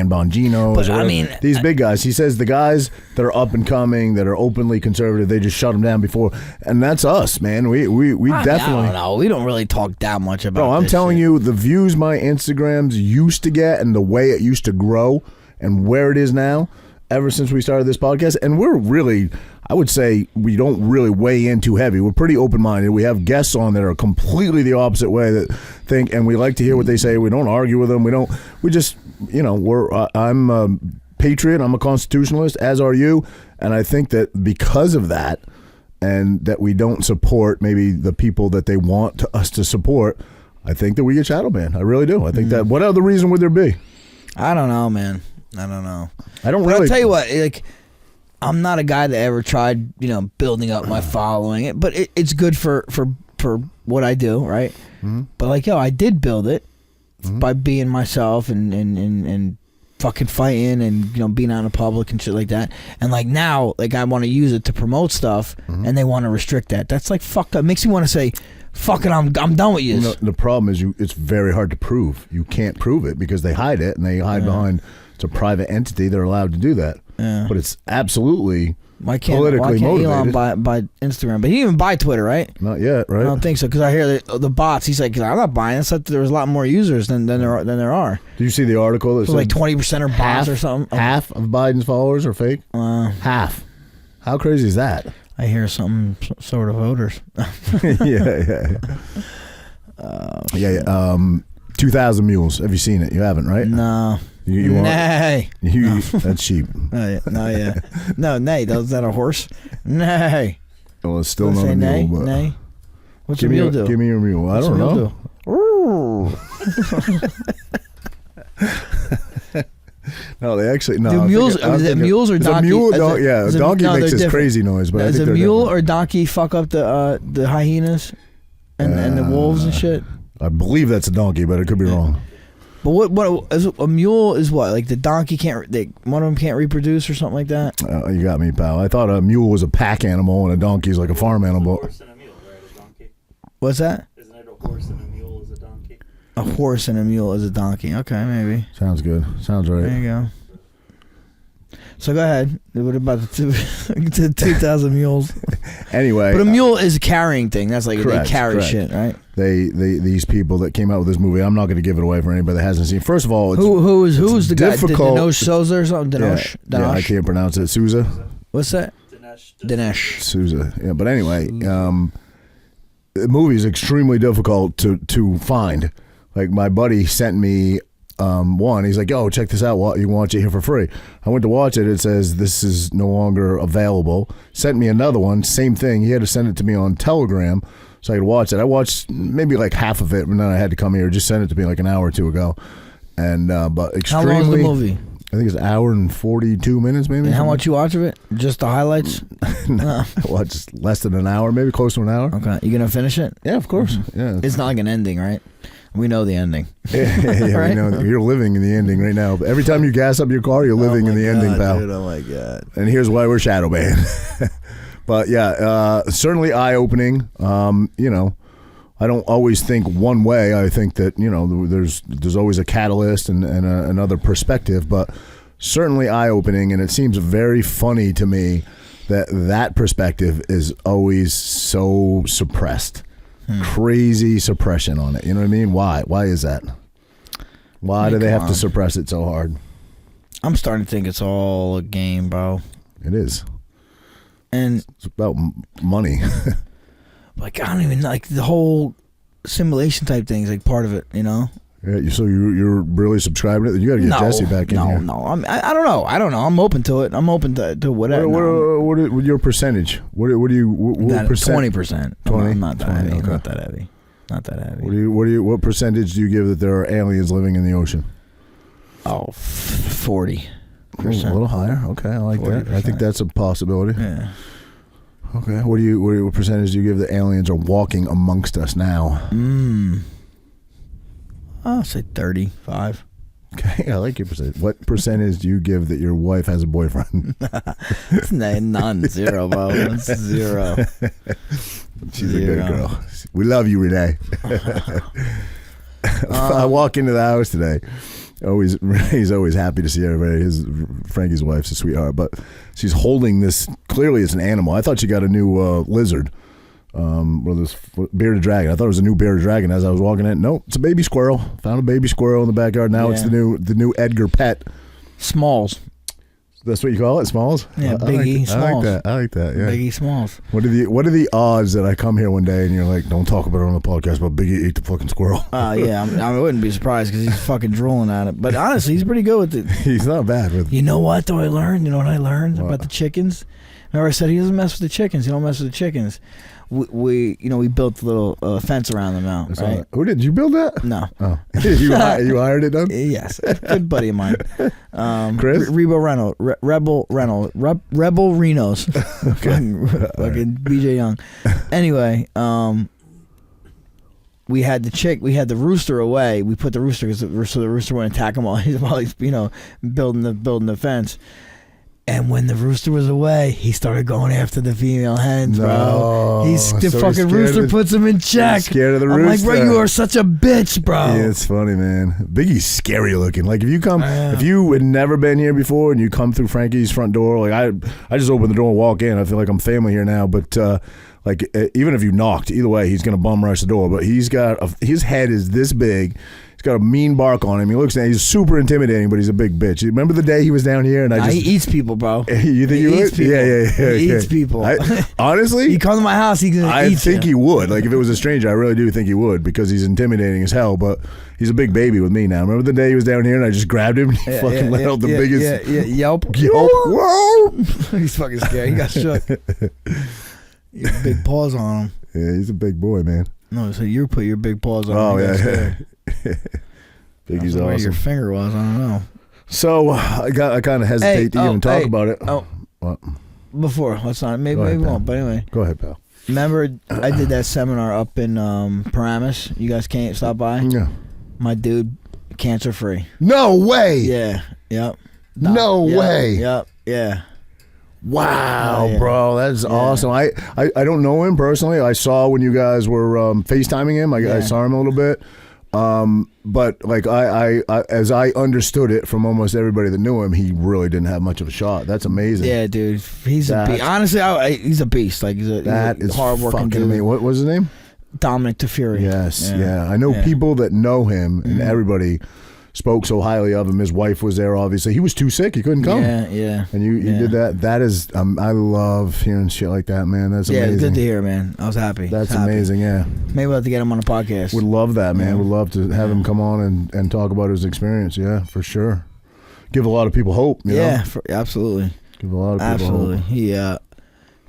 Bongino. But I mean, these big guys. He says the guys that are up and coming, that are openly conservative, they just shut them down before. And that's us, man. We definitely. I don't know. We don't really talk that much about. Bro, I'm telling you, the views my Instagrams used to get, and the way it used to grow, and where it is now, ever since we started this podcast, and we're really. I would say we don't really weigh in too heavy. We're pretty open-minded. We have guests on that are completely the opposite way that think, and we like to hear what they say. We don't argue with them. We just, I'm a patriot. I'm a constitutionalist, as are you. And I think that because of that, and that we don't support maybe the people that they want us to support, I think that we get shadow banned. I really do. I think that. What other reason would there be? I don't know, man. I don't know. I don't but really. I'll tell you what, like. I'm not a guy that ever tried, building up my following. But it's good for what I do, right? Mm-hmm. But I did build it by being myself and fucking fighting and being out in public and shit like that. And now, I want to use it to promote stuff, and they want to restrict that. That's fuck up. It makes me want to say, fuck it, I'm done with you. The problem is it's very hard to prove. You can't prove it because they hide it, and they hide behind. It's a private entity. They're allowed to do that. Yeah. But it's absolutely politically motivated. Elon buy Instagram? But he didn't even buy Twitter, right? Not yet, right? I don't think so, because I hear the bots. He's like, I'm not buying. I thought there was a lot more users than there are. Do you see the article that said 20% are bots or something? Half of Biden's followers are fake? Half. How crazy is that? I hear some sort of voters. Yeah. 2,000 Mules. Have you seen it? You haven't, right? No. You want, nay. That's sheep. No, nay. Is that a horse? Nay. Well, it's still Does it not say a mule, nay? but Nay. What's a mule do? Give me your mule. What's I don't a know. mule do? No, they actually no. Do mules? Is it mules or it's donkey? a mule. Yeah, a donkey makes this different. crazy noise, but I Is think a they're mule different. or donkey fuck up the hyenas and the wolves and shit? I believe that's a donkey, but it could be wrong. But what is a mule is what? Like the donkey can't, one of them can't reproduce or something like that? You got me, pal. I thought a mule was a pack animal and a donkey's like a farm animal. A horse and a mule, right? A donkey. What's that? Isn't it a horse and a mule is a donkey? A horse and a mule is a donkey. Okay, maybe. Sounds good. Sounds right. There you go. So go ahead. What about the 2,000 mules? Anyway. But a mule is a carrying thing. That's like Correct, they carry correct. shit, right? These people that came out with this movie, I'm not going to give it away for anybody that hasn't seen. First of all, it's who's the guy? difficult. Dinesh Souza or something? Dinesh? Yeah, I can't pronounce it. Souza? What's that? Dinesh. Souza. Yeah, but anyway, the movie is extremely difficult to find. Like my buddy sent me one. He's like, "Oh, check this out. You can watch it here for free." I went to watch it. It says this is no longer available. Sent me another one. Same thing. He had to send it to me on Telegram so I could watch it. I watched maybe like half of it, and then I had to come here. Just sent it to me like an hour or two ago. And but extremely. How long is the movie? I think it's an hour and 42 minutes, maybe. And how much you watch of it? Just the highlights? No, well, just less than an hour, maybe close to an hour. Okay, you gonna finish it? Yeah, of course. Yeah, It's not like an ending, right? We know the ending. yeah, Right? we know you're living in the ending right now. Every time you gas up your car, you're living in the ending, pal. Dude, oh my god! And here's why we're shadow banned. But yeah, certainly eye opening. I don't always think one way. I think that there's always a catalyst and another perspective, but certainly eye opening. And it seems very funny to me that perspective is always so suppressed. Crazy suppression on it. You know what I mean? Why is that? Why do they have to suppress it so hard? I'm starting to think it's all a game, bro. It is. And It's about money. like I don't even like the whole simulation type thing is like part of it, you know? Yeah, so you're really subscribing to it? You got to get Jesse back in here. No. I don't know. I'm open to it. I'm open to whatever. What your percentage? What do you? What percent? 20%. 20? I'm not that 20, heavy. okay. Not that heavy. Not that heavy. What percentage do you give that there are aliens living in the ocean? Oh, 40%. A little higher. Okay, I like that. I think that's a possibility. Yeah. Okay. What percentage do you give that aliens are walking amongst us now? I'll say 35. Okay, I like your percentage. What percentage do you give that your wife has a boyfriend? None. Zero, bro. That's zero. She's a good girl. We love you, Renee. I walk into the house today. He's always happy to see everybody. Frankie's wife's a sweetheart, but she's holding this. Clearly, it's an animal. I thought she got a new lizard. This bearded dragon. I thought it was a new bearded dragon as I was walking in. Nope, it's a baby squirrel. Found a baby squirrel in the backyard. Now it's the new Edgar pet. Smalls. That's what you call it, Smalls? Yeah, Biggie Smalls. I like that. Yeah. Biggie Smalls. What are the odds that I come here one day and you're like, don't talk about it on the podcast, but Biggie ate the fucking squirrel? Yeah, I wouldn't be surprised because he's fucking drooling at it. But honestly, he's pretty good with it. He's not bad with it. You know what? Though I learned. You know what I learned about the chickens? Remember I said he doesn't mess with the chickens. He don't mess with the chickens. We built a little fence around them out. That's right? Who did you build that? No. Oh, you hired it done? Yes, good buddy of mine. Chris? Rebel Renos. Fucking BJ Young. Anyway, we had the rooster away. We put the rooster so the rooster wouldn't attack him while he's building the fence. And when the rooster was away, he started going after the female hens, bro. The fucking rooster puts him in check. He's scared of the I'm rooster. like, bro, you are such a bitch, bro. Yeah, it's funny, man. Biggie's scary looking. Like if you had never been here before and you come through Frankie's front door, like I just open the door and walk in. I feel like I'm family here now, but even if you knocked, either way, he's gonna bum rush the door. But he's got his head is this big. He's got a mean bark on him. He's super intimidating, but he's a big bitch. You remember the day he was down here and he eats people, bro. You think he would? Eats people. Yeah. He eats people. Honestly, he comes to my house. He's gonna I eat think you. he would. Like if it was a stranger, I really do think he would because he's intimidating as hell. But he's a big baby with me now. Remember the day he was down here and I just grabbed him and he fucking let out the biggest yelp. Whoa! He's fucking scared. He got shook. You have big paws on him. Yeah, he's a big boy, man. No, so you put your big paws on him. Oh He got yeah. scared. Biggie's Where your awesome. finger was, I don't know. So I kind of hesitate to even talk about it. Oh, What? before, let's not. Maybe we won't. But anyway, Go ahead, pal. remember I did that seminar up in Paramus. You guys can't stop by. Yeah. My dude, cancer free. No way. Yeah. Yep. No way. Yep. Yeah. Wow, Oh, yeah. bro, that's awesome. I don't know him personally. I saw when you guys were FaceTiming him. I saw him a little bit. But like I as I understood it from almost everybody that knew him, he really didn't have much of a shot. That's amazing. Yeah, dude. He's a beast. Honestly, he's a beast. Like he's a hard-working dude. Amazing. What was his name? Dominic DeFury. Yes, yeah. I know people that know him, and everybody spoke so highly of him. His wife was there, obviously. He was too sick. He couldn't come. Yeah. And you did that. That is, I love hearing shit like that, man. That's amazing. Yeah, it's good to hear, man. I was happy. That's amazing, yeah. Maybe we'll have to get him on the podcast. Would love that, man. Would love to have him come on and talk about his experience. Yeah, for sure. Give a lot of people hope. You know? Absolutely. Give a lot of people hope.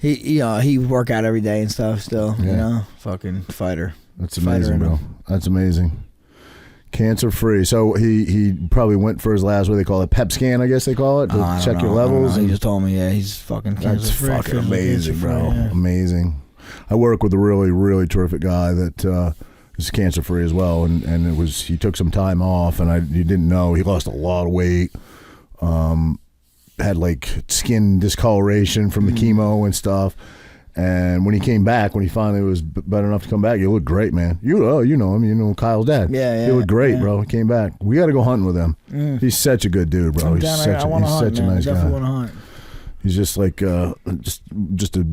He work out every day and stuff still. Yeah. You know, fucking fighter. That's amazing, bro. That's amazing. Cancer free. So he probably went for his last, what do they call it, PEP scan, I guess they call it, to check your levels. He just told me, he's fucking cancer That's free. fucking amazing, bro. Yeah. Amazing. I work with a really, really terrific guy that is cancer free as well, and he took some time off, and you didn't know he lost a lot of weight. Had like skin discoloration from the chemo and stuff. And when he came back, when he finally was better enough to come back, he looked great, man. You know him. You know Kyle's dad. Yeah. He looked great, bro. He came back. We got to go hunting with him. He's such a good dude, bro. He's such a nice guy. Want to hunt. He's just like just a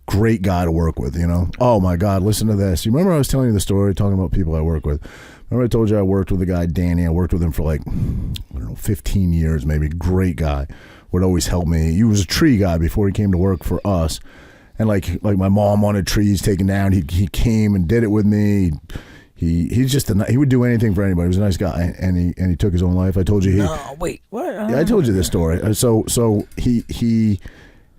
great guy to work with, you know. Oh my God, listen to this. You remember I was telling you the story talking about people I work with? Remember I told you I worked with a guy, Danny. I worked with him for like, I don't know, 15 years maybe. Great guy. Would always help me. He was a tree guy before he came to work for us. And like my mom wanted trees taken down. He came and did it with me. He's just he would do anything for anybody. He was a nice guy, and he took his own life. I told you No, wait, what? Yeah, I told you this story. So he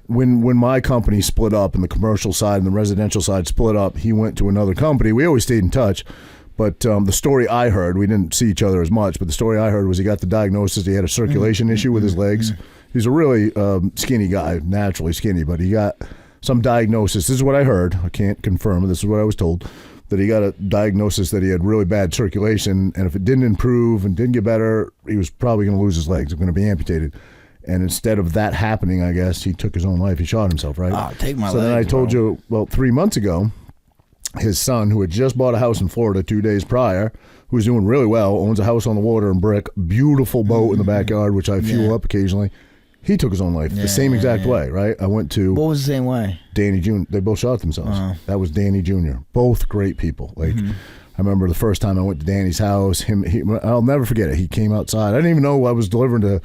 when my company split up and the commercial side and the residential side split up, he went to another company. We always stayed in touch. But the story I heard, we didn't see each other as much, but the story I heard was he got the diagnosis he had a circulation issue with his legs. He's a really skinny guy, naturally skinny, but he got some diagnosis. This is what I heard. I can't confirm, but this is what I was told, that he got a diagnosis that he had really bad circulation, and if it didn't improve and didn't get better, he was probably going to lose his legs. Going to be amputated. And instead of that happening, I guess, he took his own life. He shot himself, right? Oh, take my So then I told you, well, 3 months ago, his son, who had just bought a house in Florida 2 days prior, who's doing really well, owns a house on the water in Brick, beautiful boat in the backyard, which I fuel up occasionally. He took his own life the same exact way, right? I went to... What was the same way? Danny Jr. They both shot themselves. That was Danny Jr. Both great people. Like, I remember the first time I went to Danny's house, I'll never forget it. He came outside. I didn't even know I was delivering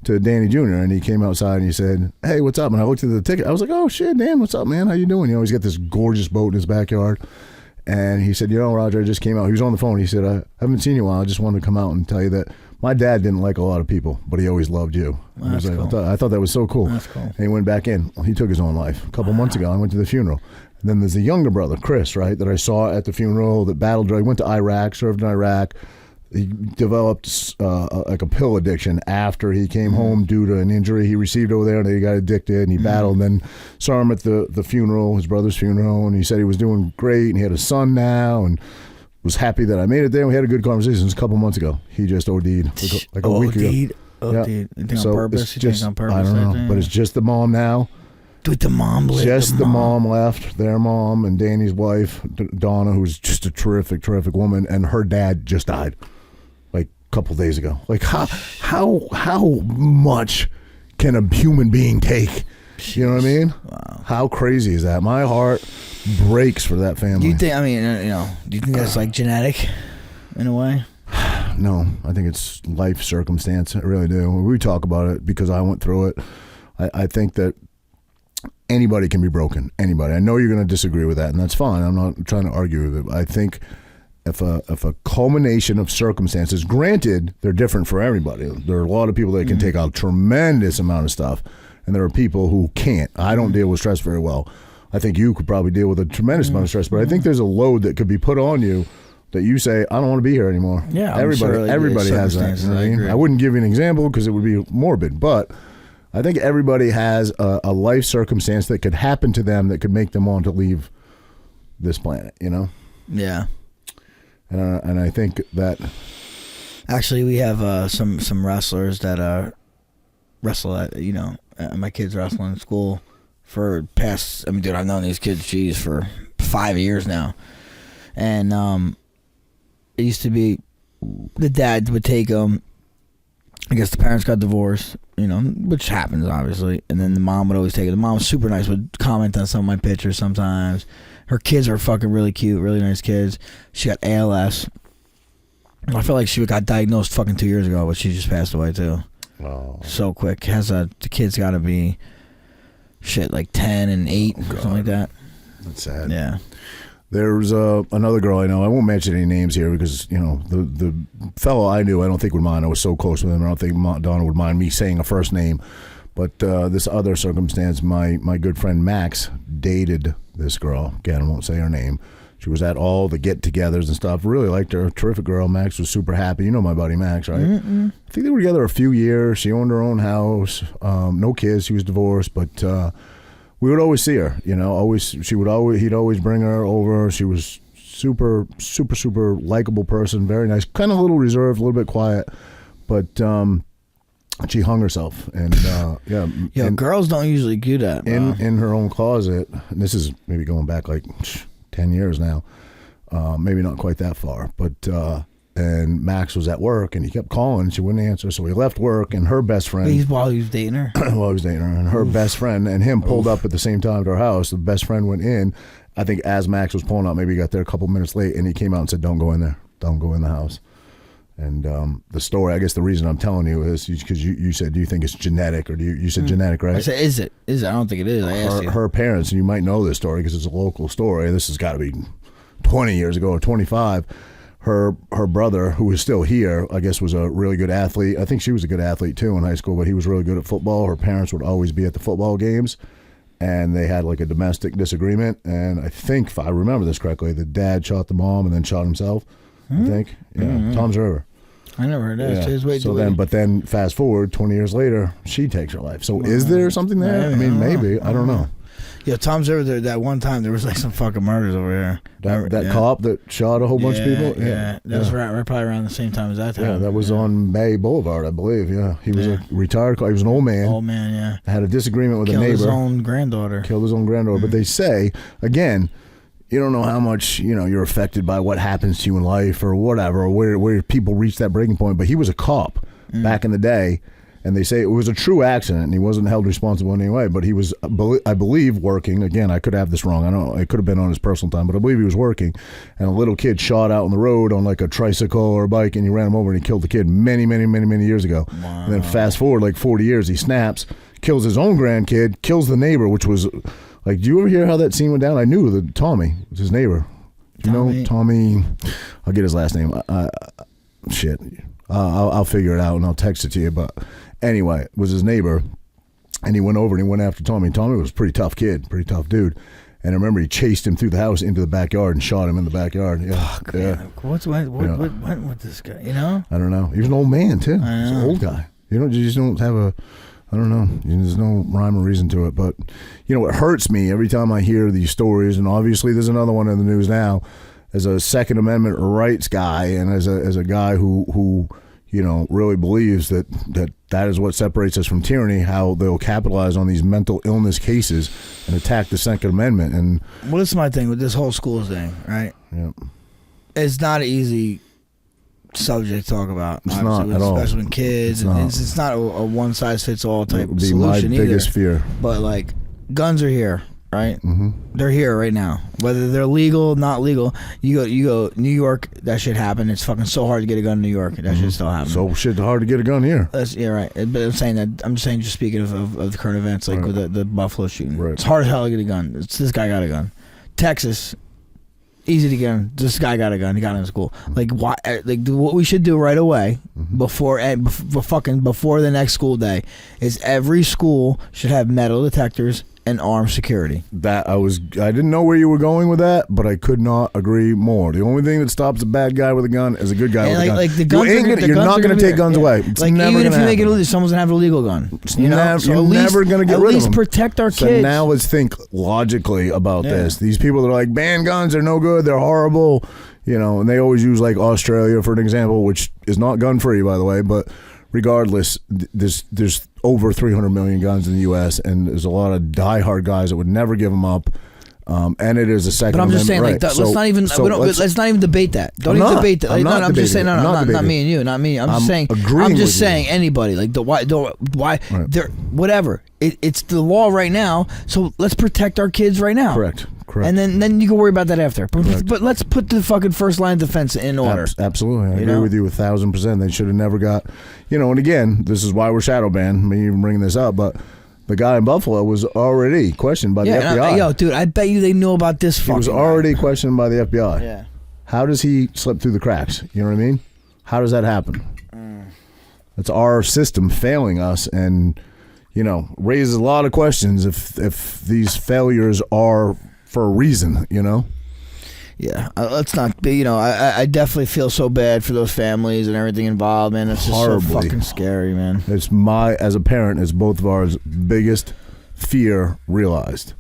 to Danny Jr., and he came outside and he said, "Hey, what's up?" And I looked at the ticket. I was like, "Oh, shit, Dan, what's up, man? How you doing?" You know, he's got this gorgeous boat in his backyard. And he said, Roger, I just came out. He was on the phone. He said, I haven't seen you in a while. I just wanted to come out and tell you that my dad didn't like a lot of people, but he always loved you. I thought that was so cool. That's cool. And he went back in. Well, he took his own life. A couple months ago, I went to the funeral. And then there's a younger brother, Chris, right, that I saw at the funeral that battled. He went to Iraq, served in Iraq. He developed like a pill addiction after he came home due to an injury he received over there, and he got addicted, and he battled. And then saw him at the funeral, his brother's funeral, and he said he was doing great, and he had a son now, and was happy that I made it there. We had a good conversation. It was a couple months ago. He just OD'd like a week ago. OD'd. You think on purpose? You think on purpose? I don't know, but it's just the mom now. Dude, the mom lived. Just the mom left, their mom, and Danny's wife, Donna, who's just a terrific, terrific woman, and her dad just died like a couple days ago. Like how much can a human being take? Jeez. You know what I mean? Wow. How crazy is that? My heart breaks for that family. Do you think? I mean, do you think that's like genetic in a way? No, I think it's life circumstance. I really do. We talk about it because I went through it. I think that anybody can be broken. Anybody. I know you're going to disagree with that, and that's fine. I'm not trying to argue with it. I think if a culmination of circumstances, granted, they're different for everybody. There are a lot of people that can take a tremendous amount of stuff, and there are people who can't. I don't deal with stress very well. I think you could probably deal with a tremendous amount of stress, but I think there's a load that could be put on you that you say, I don't want to be here anymore. Yeah, everybody has that. You know what I mean? I wouldn't give you an example because it would be morbid, but I think everybody has a life circumstance that could happen to them that could make them want to leave this planet, you know? Yeah. And I think that... Actually, we have some wrestlers that wrestle at, my kids wrestle in school for past... I mean, dude, I've known these kids, for 5 years now. And it used to be the dad would take them. I guess the parents got divorced, which happens, obviously. And then the mom would always take it. The mom was super nice, would comment on some of my pictures sometimes. Her kids are fucking really cute, really nice kids. She got ALS. I feel like she got diagnosed fucking 2 years ago, but she just passed away, too. Oh. So quick. The kid's got to be, like 10 and 8, something like that. That's sad. Yeah. There's another girl I know. I won't mention any names here because, the fellow I knew, I don't think would mind. I was so close with him. I don't think Donna would mind me saying a first name. But this other circumstance, my good friend Max dated this girl. Again, I won't say her name. She was at all the get-togethers and stuff. Really liked her. Terrific girl. Max was super happy. You know my buddy Max, right? Mm-mm. I think they were together a few years. She owned her own house. No kids. She was divorced, but... we would always see her, he'd always bring her over. She was super, super, super likable person, very nice, kind of a little reserved, a little bit quiet, but she hung herself, and girls don't usually do that, bro. in her own closet. And this is maybe going back like 10 years now, maybe not quite that far, but and Max was at work, and he kept calling, and she wouldn't answer, so he left work, and her best friend... While he was dating her? While he was dating her, and her best friend and him pulled up at the same time to her house. The best friend went in. I think as Max was pulling up, maybe he got there a couple minutes late, and he came out and said, don't go in there. Don't go in the house. And the story, I guess the reason I'm telling you is because you said, do you think it's genetic, or you said genetic, right? I said, is it? I don't think it is. I asked you. Her parents, and you might know this story because it's a local story. This has got to be 20 years ago or 25. Her brother, who was still here, I guess was a really good athlete. I think she was a good athlete too in high school, but he was really good at football. Her parents would always be at the football games, and they had like a domestic disagreement. And I think, if I remember this correctly, the dad shot the mom and then shot himself. I think, yeah. Tom's River. I never heard that. Yeah. But then fast forward 20 years later, she takes her life. So is there something there? Maybe. I don't know. Yeah, Tom's over there. That one time there was like some fucking murders over here. That cop that shot a whole bunch of people. Yeah, that was right probably around the same time as that time. Yeah, that was on Bay Boulevard, I believe. Yeah, he was a retired. He was an old man. Old man, yeah. Had a disagreement with a neighbor. Killed his own granddaughter. But they say again, you don't know how much you're affected by what happens to you in life or whatever, or where people reach that breaking point. But he was a cop back in the day. And they say it was a true accident, and he wasn't held responsible in any way. But he was, I believe, working. Again, I could have this wrong. I don't know. It could have been on his personal time, but I believe he was working. And a little kid shot out on the road on like a tricycle or a bike, and he ran him over, and he killed the kid many, many, many, many years ago. Wow. And then fast forward like 40 years, he snaps, kills his own grandkid, kills the neighbor, which was like, do you ever hear how that scene went down? I knew that Tommy was his neighbor. You know, Tommy, I'll get his last name. Shit. I'll figure it out, and I'll text it to you, but... Anyway, was his neighbor, and he went over and he went after Tommy. Tommy was a pretty tough kid, pretty tough dude. And I remember he chased him through the house into the backyard and shot him in the backyard. Yeah. Fuck, man. What went with this guy, I don't know. He was an old man, too. He was an old guy. You just don't have I don't know. There's no rhyme or reason to it. But, it hurts me every time I hear these stories, and obviously there's another one in the news now, as a Second Amendment rights guy and as a guy who really believes that is what separates us from tyranny, how they'll capitalize on these mental illness cases and attack the Second Amendment. And well, this is my thing with this whole school thing, right? Yeah. It's not an easy subject to talk about. It's not at all. Especially with kids. It's not a one-size-fits-all type It would be solution my either. biggest fear. But, like, guns are here. right? Mm-hmm. They're here right now. Whether they're legal, not legal. You go New York, that shit happened. It's fucking so hard to get a gun in New York. That shit still happens. So shit hard to get a gun here. Yeah, right. But I'm saying that. I'm just saying, just speaking of the current events, like with the Buffalo shooting. Right. It's hard as hell to get a gun. This guy got a gun. Texas, easy to get him. This guy got a gun. He got in school. Like why? Like what we should do right away before the next school day is every school should have metal detectors and armed security. I didn't know where you were going with that, but I could not agree more. The only thing that stops a bad guy with a gun is a good guy with a gun. Like the guns you're not going to take guns away. It's like never even if you make it happen. illegal, someone's gonna have a legal gun. You're never going to get rid of them. At least protect our So kids. now let's think logically about this. These people that are like, ban guns are no good, they're horrible, and they always use like Australia for an example, which is not gun free, by the way, but regardless, there's over 300 million guns in the U.S. and there's a lot of diehard guys that would never give them up. And it is a second. But I'm just saying, right. let's not even debate that. Don't even debate that. I'm just saying, not me and you, not me. I'm just saying anybody, like why, they're whatever. It's the law right now, so let's protect our kids right now. Correct. And then you can worry about that after. But let's put the fucking first line of defense in order. Absolutely, I agree with you 1,000%. They should have never got, and again, this is why we're shadow banned. I mean, even bringing this up, but the guy in Buffalo was already questioned by the FBI. Dude, I bet you they know about this. He was already questioned by the FBI. Yeah. How does he slip through the cracks? You know what I mean? How does that happen? It's our system failing us, and raises a lot of questions if these failures are for a reason, Yeah, let's not be, I definitely feel so bad for those families and everything involved, man. It's just so fucking scary, man. It's as a parent, it's both of our biggest fear realized.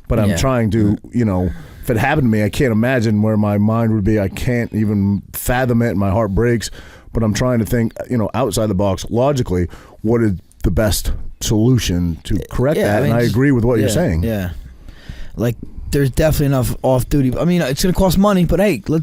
But I'm trying to, if it happened to me, I can't imagine where my mind would be. I can't even fathom it, and my heart breaks. But I'm trying to think, outside the box, logically, what is the best solution to correct that? And I agree with what you're saying. Yeah. Like, there's definitely enough off-duty. I mean, it's going to cost money, but hey, they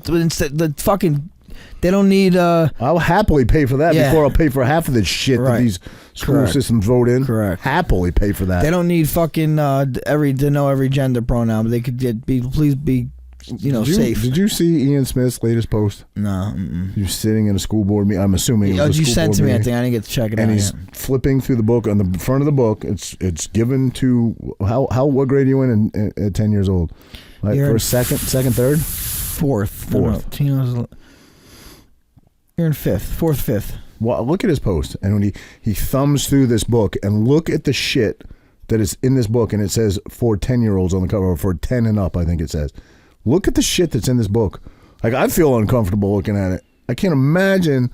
don't need... I'll happily pay for that before I'll pay for half of this shit that these school systems vote in. Correct. Happily pay for that. They don't need fucking to know every gender pronoun, but they could please be safe. Did you see Ian Smith's latest post? No. You're sitting in a school board meeting. I'm assuming. You sent to me. I think I didn't get to check it out. And he's flipping through the book. On the front of the book, it's given to what grade are you in at 10 years old? Like first, second, third, fourth. You're in fourth, fifth. Well, look at his post, and when he thumbs through this book, and look at the shit that is in this book, and it says for 10-year-olds on the cover, or for 10 and up, I think it says. Look at the shit that's in this book. Like, I feel uncomfortable looking at it. I can't imagine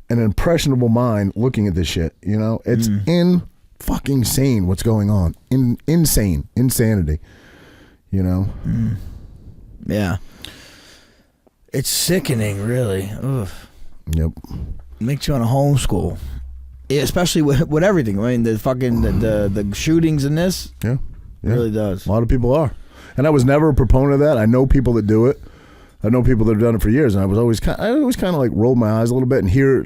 an impressionable mind looking at this shit. It's fucking insane what's going on. Insanity. Yeah. It's sickening, really. Ugh. Yep. Makes you want to homeschool. Yeah, especially with everything. I mean, the fucking the shootings in this. Yeah. It really does. A lot of people are. And I was never a proponent of that. I know people that do it. I know people that have done it for years, and I always kind of like roll my eyes a little bit and hear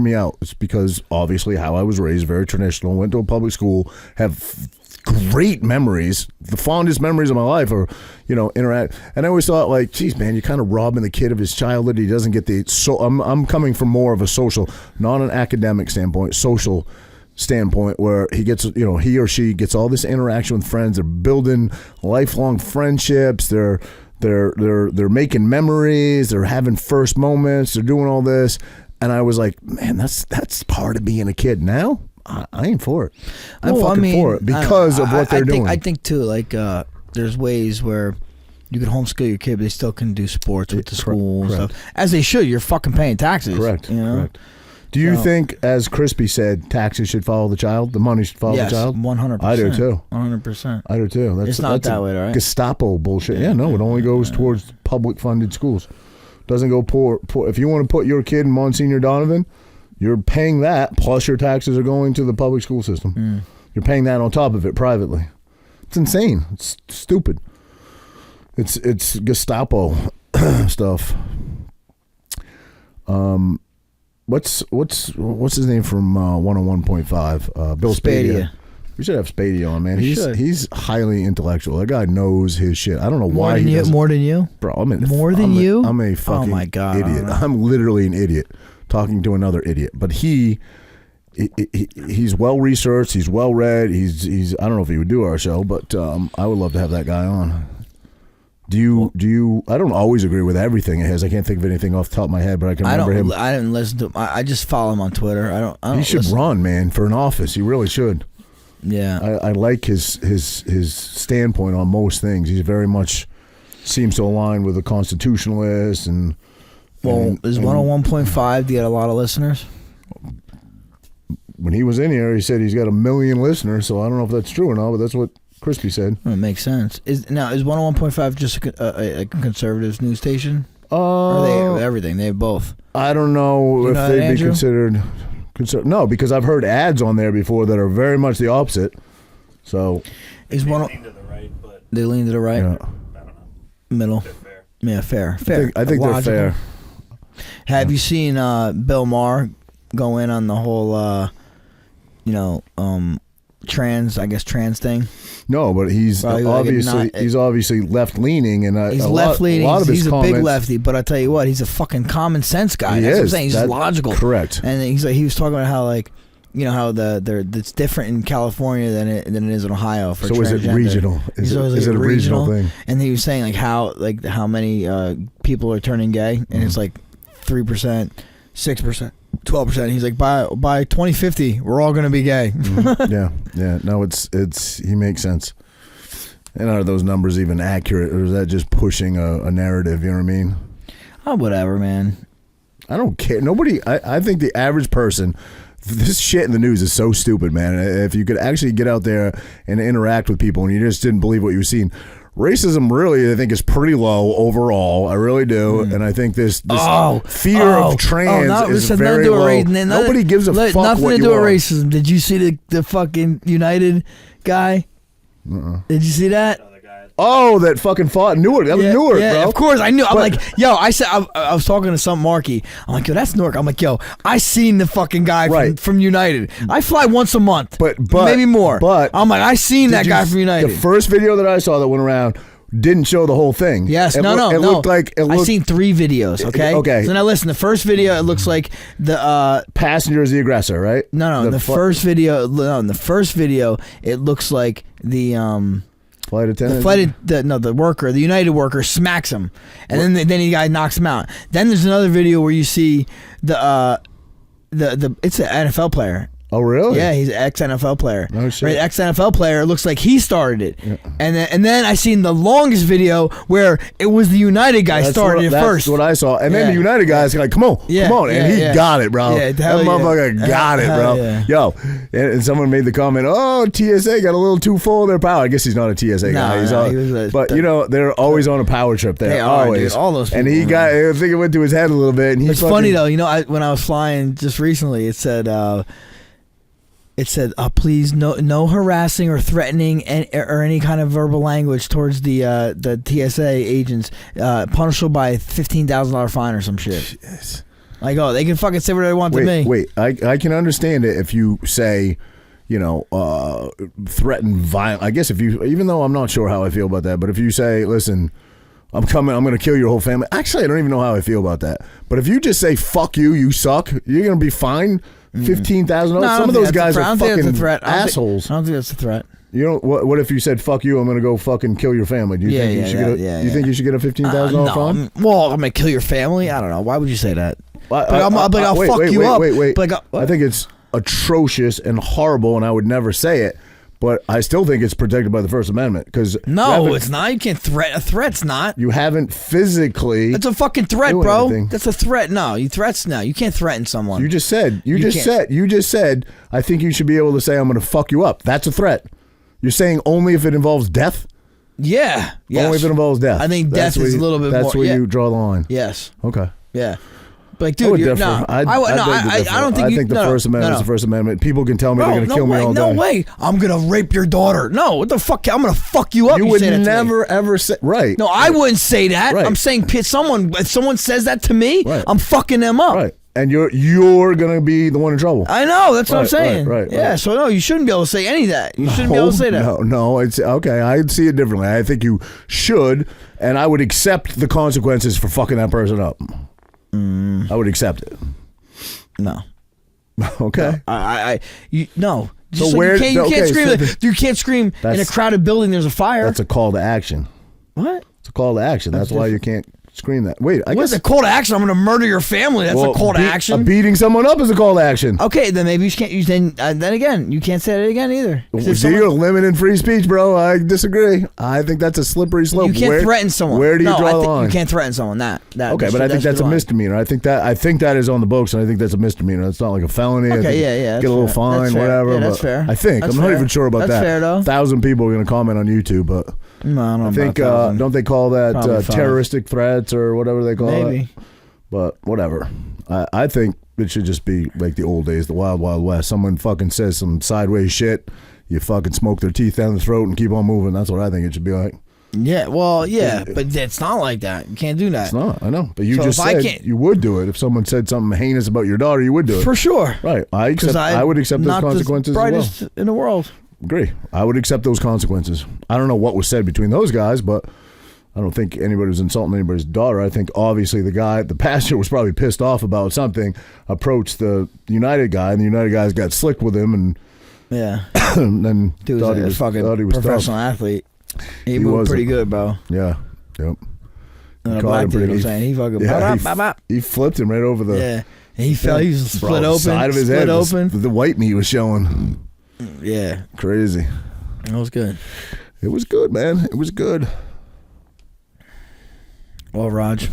me out. It's because obviously how I was raised, very traditional, went to a public school, have great memories. The fondest memories of my life are, interact. And I always thought, like, geez, man, you're kind of robbing the kid of his childhood. He doesn't get I'm coming from more of a social, not an academic standpoint, social standpoint, where he gets, he or she gets all this interaction with friends. They're building lifelong friendships. They're making memories. They're having first moments. They're doing all this. And I was like, man, that's part of being a kid. Now I ain't for it. I'm for it because of what they're doing. I think too, like there's ways where you can homeschool your kid, but they still can do sports with the school and stuff, as they should. You're fucking paying taxes. Correct. Do you think, as Crispy said, taxes should follow the child? The money should follow the child? 100%. I do too. 100%. I do too. It's not that way, right? Gestapo bullshit. Yeah, no, it only goes towards public funded schools. Doesn't go poor. If you want to put your kid in Monsignor Donovan, you're paying that, plus your taxes are going to the public school system. You're paying that on top of it privately. It's insane. It's stupid. It's Gestapo stuff. What's his name from 101.5? Bill Spadia. We should have Spady on, man. We should. He's highly intellectual. That guy knows his shit. I don't know why he doesn't. More than you? Bro, More than you? I'm a fucking my God, idiot. I'm literally an idiot talking to another idiot. But he's well researched. He's well read. He's. I don't know if he would do our show, but I would love to have that guy on. Do you? I don't always agree with everything he has. I can't think of anything off the top of my head, but I can remember him. I didn't listen to him. I just follow him on Twitter. I don't. He should run, man, for an office. He really should. Yeah, I like his standpoint on most things. He very much seems to align with the constitutionalists and. Well, is 101.5? Do you get a lot of listeners? When he was in here, he said he's got 1 million listeners. So I don't know if that's true or not, but that's what Crispy said. Well, it makes sense. Is 101.5 just a conservative news station? Or are they everything? They have both. I don't know if they'd be Andrew? considered. No, because I've heard ads on there before that are very much the opposite. So Is They one lean to the right, but they lean to the right, yeah, I don't know. middle? They're fair. Yeah, fair. I think they're Logical. fair. Have you seen Bill Maher go in on the whole, trans thing? No, but he's Probably like he's obviously left leaning, and He's a left leaning. lot of his He's a comments, big lefty, but I tell you what, he's a fucking common sense guy. He That's what I'm is. saying. He's That- logical. correct. And he's like, he was talking about how how it's different in California than it is in Ohio for So is it transgender. regional? He's Is always it like a regional thing? And he was saying how many people are turning gay, and it's like 3%, 6%, 12%. He's like, by 2050, we're all gonna be gay. Yeah. No, it's he makes sense. And are those numbers even accurate, or is that just pushing a narrative? You know what I mean? Oh, whatever, man. I don't care. Nobody. I think the average person. This shit in the news is so stupid, man. If you could actually get out there and interact with people, and you just didn't believe what you were seeing. Racism really, I think, is pretty low overall. I really do, and I think this fear of trans is very low. Nobody gives a fuck nothing what to you do with are. racism. Did you see the fucking United guy? Did you see that? Other guy. Oh, that fucking fought Newark. That was Newark, yeah, bro. of course I knew. I'm But- like, yo, I said I was talking to some Marky. I'm like, yo, that's Newark. I'm like, yo, I seen the fucking guy Right. from United. I fly once a month, But maybe more. But I'm like, I seen that did you guy from United. The first video that I saw that went around didn't show the whole thing. Yes, It no. looked like I seen 3 videos. Okay. Okay. So now listen. The first video, it looks like the passenger is the aggressor, right? no. In the first video, it looks like the flight attendant. the worker, the United worker, smacks him, and then the guy knocks him out. Then there's another video where you see the it's an NFL player. Oh, really? Yeah, he's an ex-NFL player. No shit. Right, ex-NFL player. It looks like he started it. Yeah. And then I seen the longest video where it was the United guy started it first. That's what I saw. And then the United guy's like, come on. And he got it, bro. Yeah, that motherfucker got it, bro. Yeah. Yo, and someone made the comment, oh, TSA got a little too full of their power. I guess he's not a TSA guy. But, they're always on a power trip there. They are, always. dude. All those people. And I think it went to his head a little bit. And it's funny, though. When I was flying just recently, it said... please no harassing or threatening or any kind of verbal language towards the TSA agents, punishable by $15,000 fine or some shit. Yes. Like, oh, they can fucking say whatever they want to me. Wait, I can understand it if you say, threaten violence. I guess even though I'm not sure how I feel about that, but if you say, listen, I'm coming, I'm going to kill your whole family. Actually, I don't even know how I feel about that. But if you just say, fuck you, you suck, you're going to be fined $15,000. Some of those guys are fucking assholes. I don't think that's a threat. You know what? If you said "fuck you," I'm going to go fucking kill your family. Do you think you should get you think you should get a $15,000 fine? Well, I'm going to kill your family. I don't know. Why would you say that? I'll Wait, fuck you up. Wait. Like, I think it's atrocious and horrible, and I would never say it. But I still think it's protected by the First Amendment because it's not. You can't threat. A threat's not. You haven't physically. That's a fucking threat, bro. Anything. That's a threat. No, you can't threaten someone. You just said. You just said. I think you should be able to say I'm going to fuck you up. That's a threat. You're saying only if it involves death. Yeah. Yes. Only if it involves death. I think death is a little bit more. That's where you draw the line. Yes. Okay. Yeah. Like, dude, I don't think I think the First Amendment is the First Amendment. People can tell me they're going to kill me all day. No way. I'm going to rape your daughter. No, what the fuck? I'm going to fuck you up. You would never ever say No, I wouldn't say that. Right. I'm saying if someone says that to me, right. I'm fucking them up. Right. and you're gonna be the one in trouble. I know. That's what I'm saying. Right. Yeah. So no, you shouldn't be able to say any of that. You shouldn't be able to say that. No. It's okay. I see it differently. I think you should, and I would accept the consequences for fucking that person up. I would accept it. No. Okay. No. So Just where you can't scream. so You can't scream in a crowded building. There's a fire. That's a call to action. What? It's a call to action. That's why you can't scream that. Wait, I What's guess a call to action? I'm going to murder your family. That's a call to action. Beating someone up is a call to action. Okay, then maybe you can't. Then again, you can't say it again either. So you're limiting free speech, bro. I disagree. I think that's a slippery slope. You can't threaten someone. Where do you draw the line? You can't threaten someone. Okay, but I think that's a misdemeanor. I think that is on the books, and I think that's a misdemeanor. It's not like a felony. Okay, yeah. Get a little fine, whatever. Yeah, that's fair. I think. I'm not even sure about that. That's fair, though. 1,000 people are going to comment on YouTube, but no, I don't know. I think don't they call that terroristic threats or whatever they call it? But whatever. I think it should just be like the old days, the wild, wild west. Someone fucking says some sideways shit, you fucking smoke their teeth down the throat and keep on moving. That's what I think it should be like. Yeah, well, yeah, but it's not like that. You can't do that. It's not, I know. But you just said you would do it. If someone said something heinous about your daughter, you would do it. For sure. Right. I would accept those consequences not the brightest as well. In the world. Agree. I would accept those consequences. I don't know what was said between those guys, but I don't think anybody was insulting anybody's daughter. I think obviously the pastor was probably pissed off about something, approached the United guy, and the United guys got slick with him, and and then dude thought he was fucking professional athlete. He moved pretty good, bro. Yeah. Yep. And a black dude was saying he fucking he flipped him right over the and he fell. He was split open. Side of his head open. The white meat was showing. Yeah. Crazy. That was good. It was good, man. It was good. Well, Raj,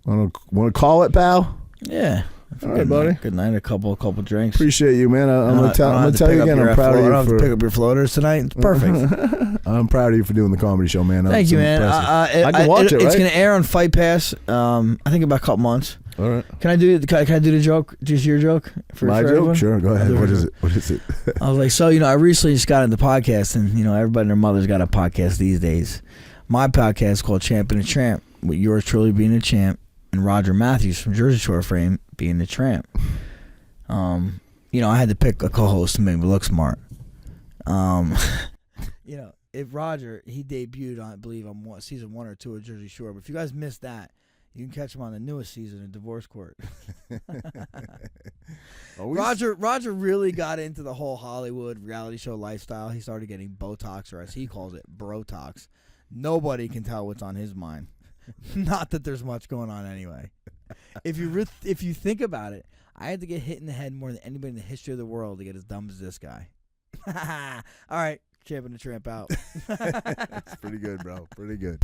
want to call it, pal? Yeah. All right, buddy. Good night. A couple drinks. Appreciate you, man. I'm gonna tell you again. I'm proud of you. I don't have to pick up your floaters tonight. It's perfect. I'm proud of you for doing the comedy show, man. Thank you, man. I can watch it. Right? It's gonna air on Fight Pass. I think about a couple months. All right. Can I do the joke? Just your joke? My joke? Everyone? Sure. Go ahead. What is it? I was like, so I recently just got into podcast, and everybody and their mother's got a podcast these days. My podcast is called Champ and a Tramp, with yours truly being a champ and Roger Matthews from Jersey Shore fame being the tramp. I had to pick a co-host to make me look smart. If Roger, he debuted on, I believe, on season 1 or 2 of Jersey Shore, but if you guys missed that, you can catch him on the newest season of Divorce Court. Roger really got into the whole Hollywood reality show lifestyle. He started getting Botox, or as he calls it, Brotox. Nobody can tell what's on his mind. Not that there's much going on anyway. If you think about it, I had to get hit in the head more than anybody in the history of the world to get as dumb as this guy. All right, Champ and the Tramp out. That's pretty good, bro. Pretty good.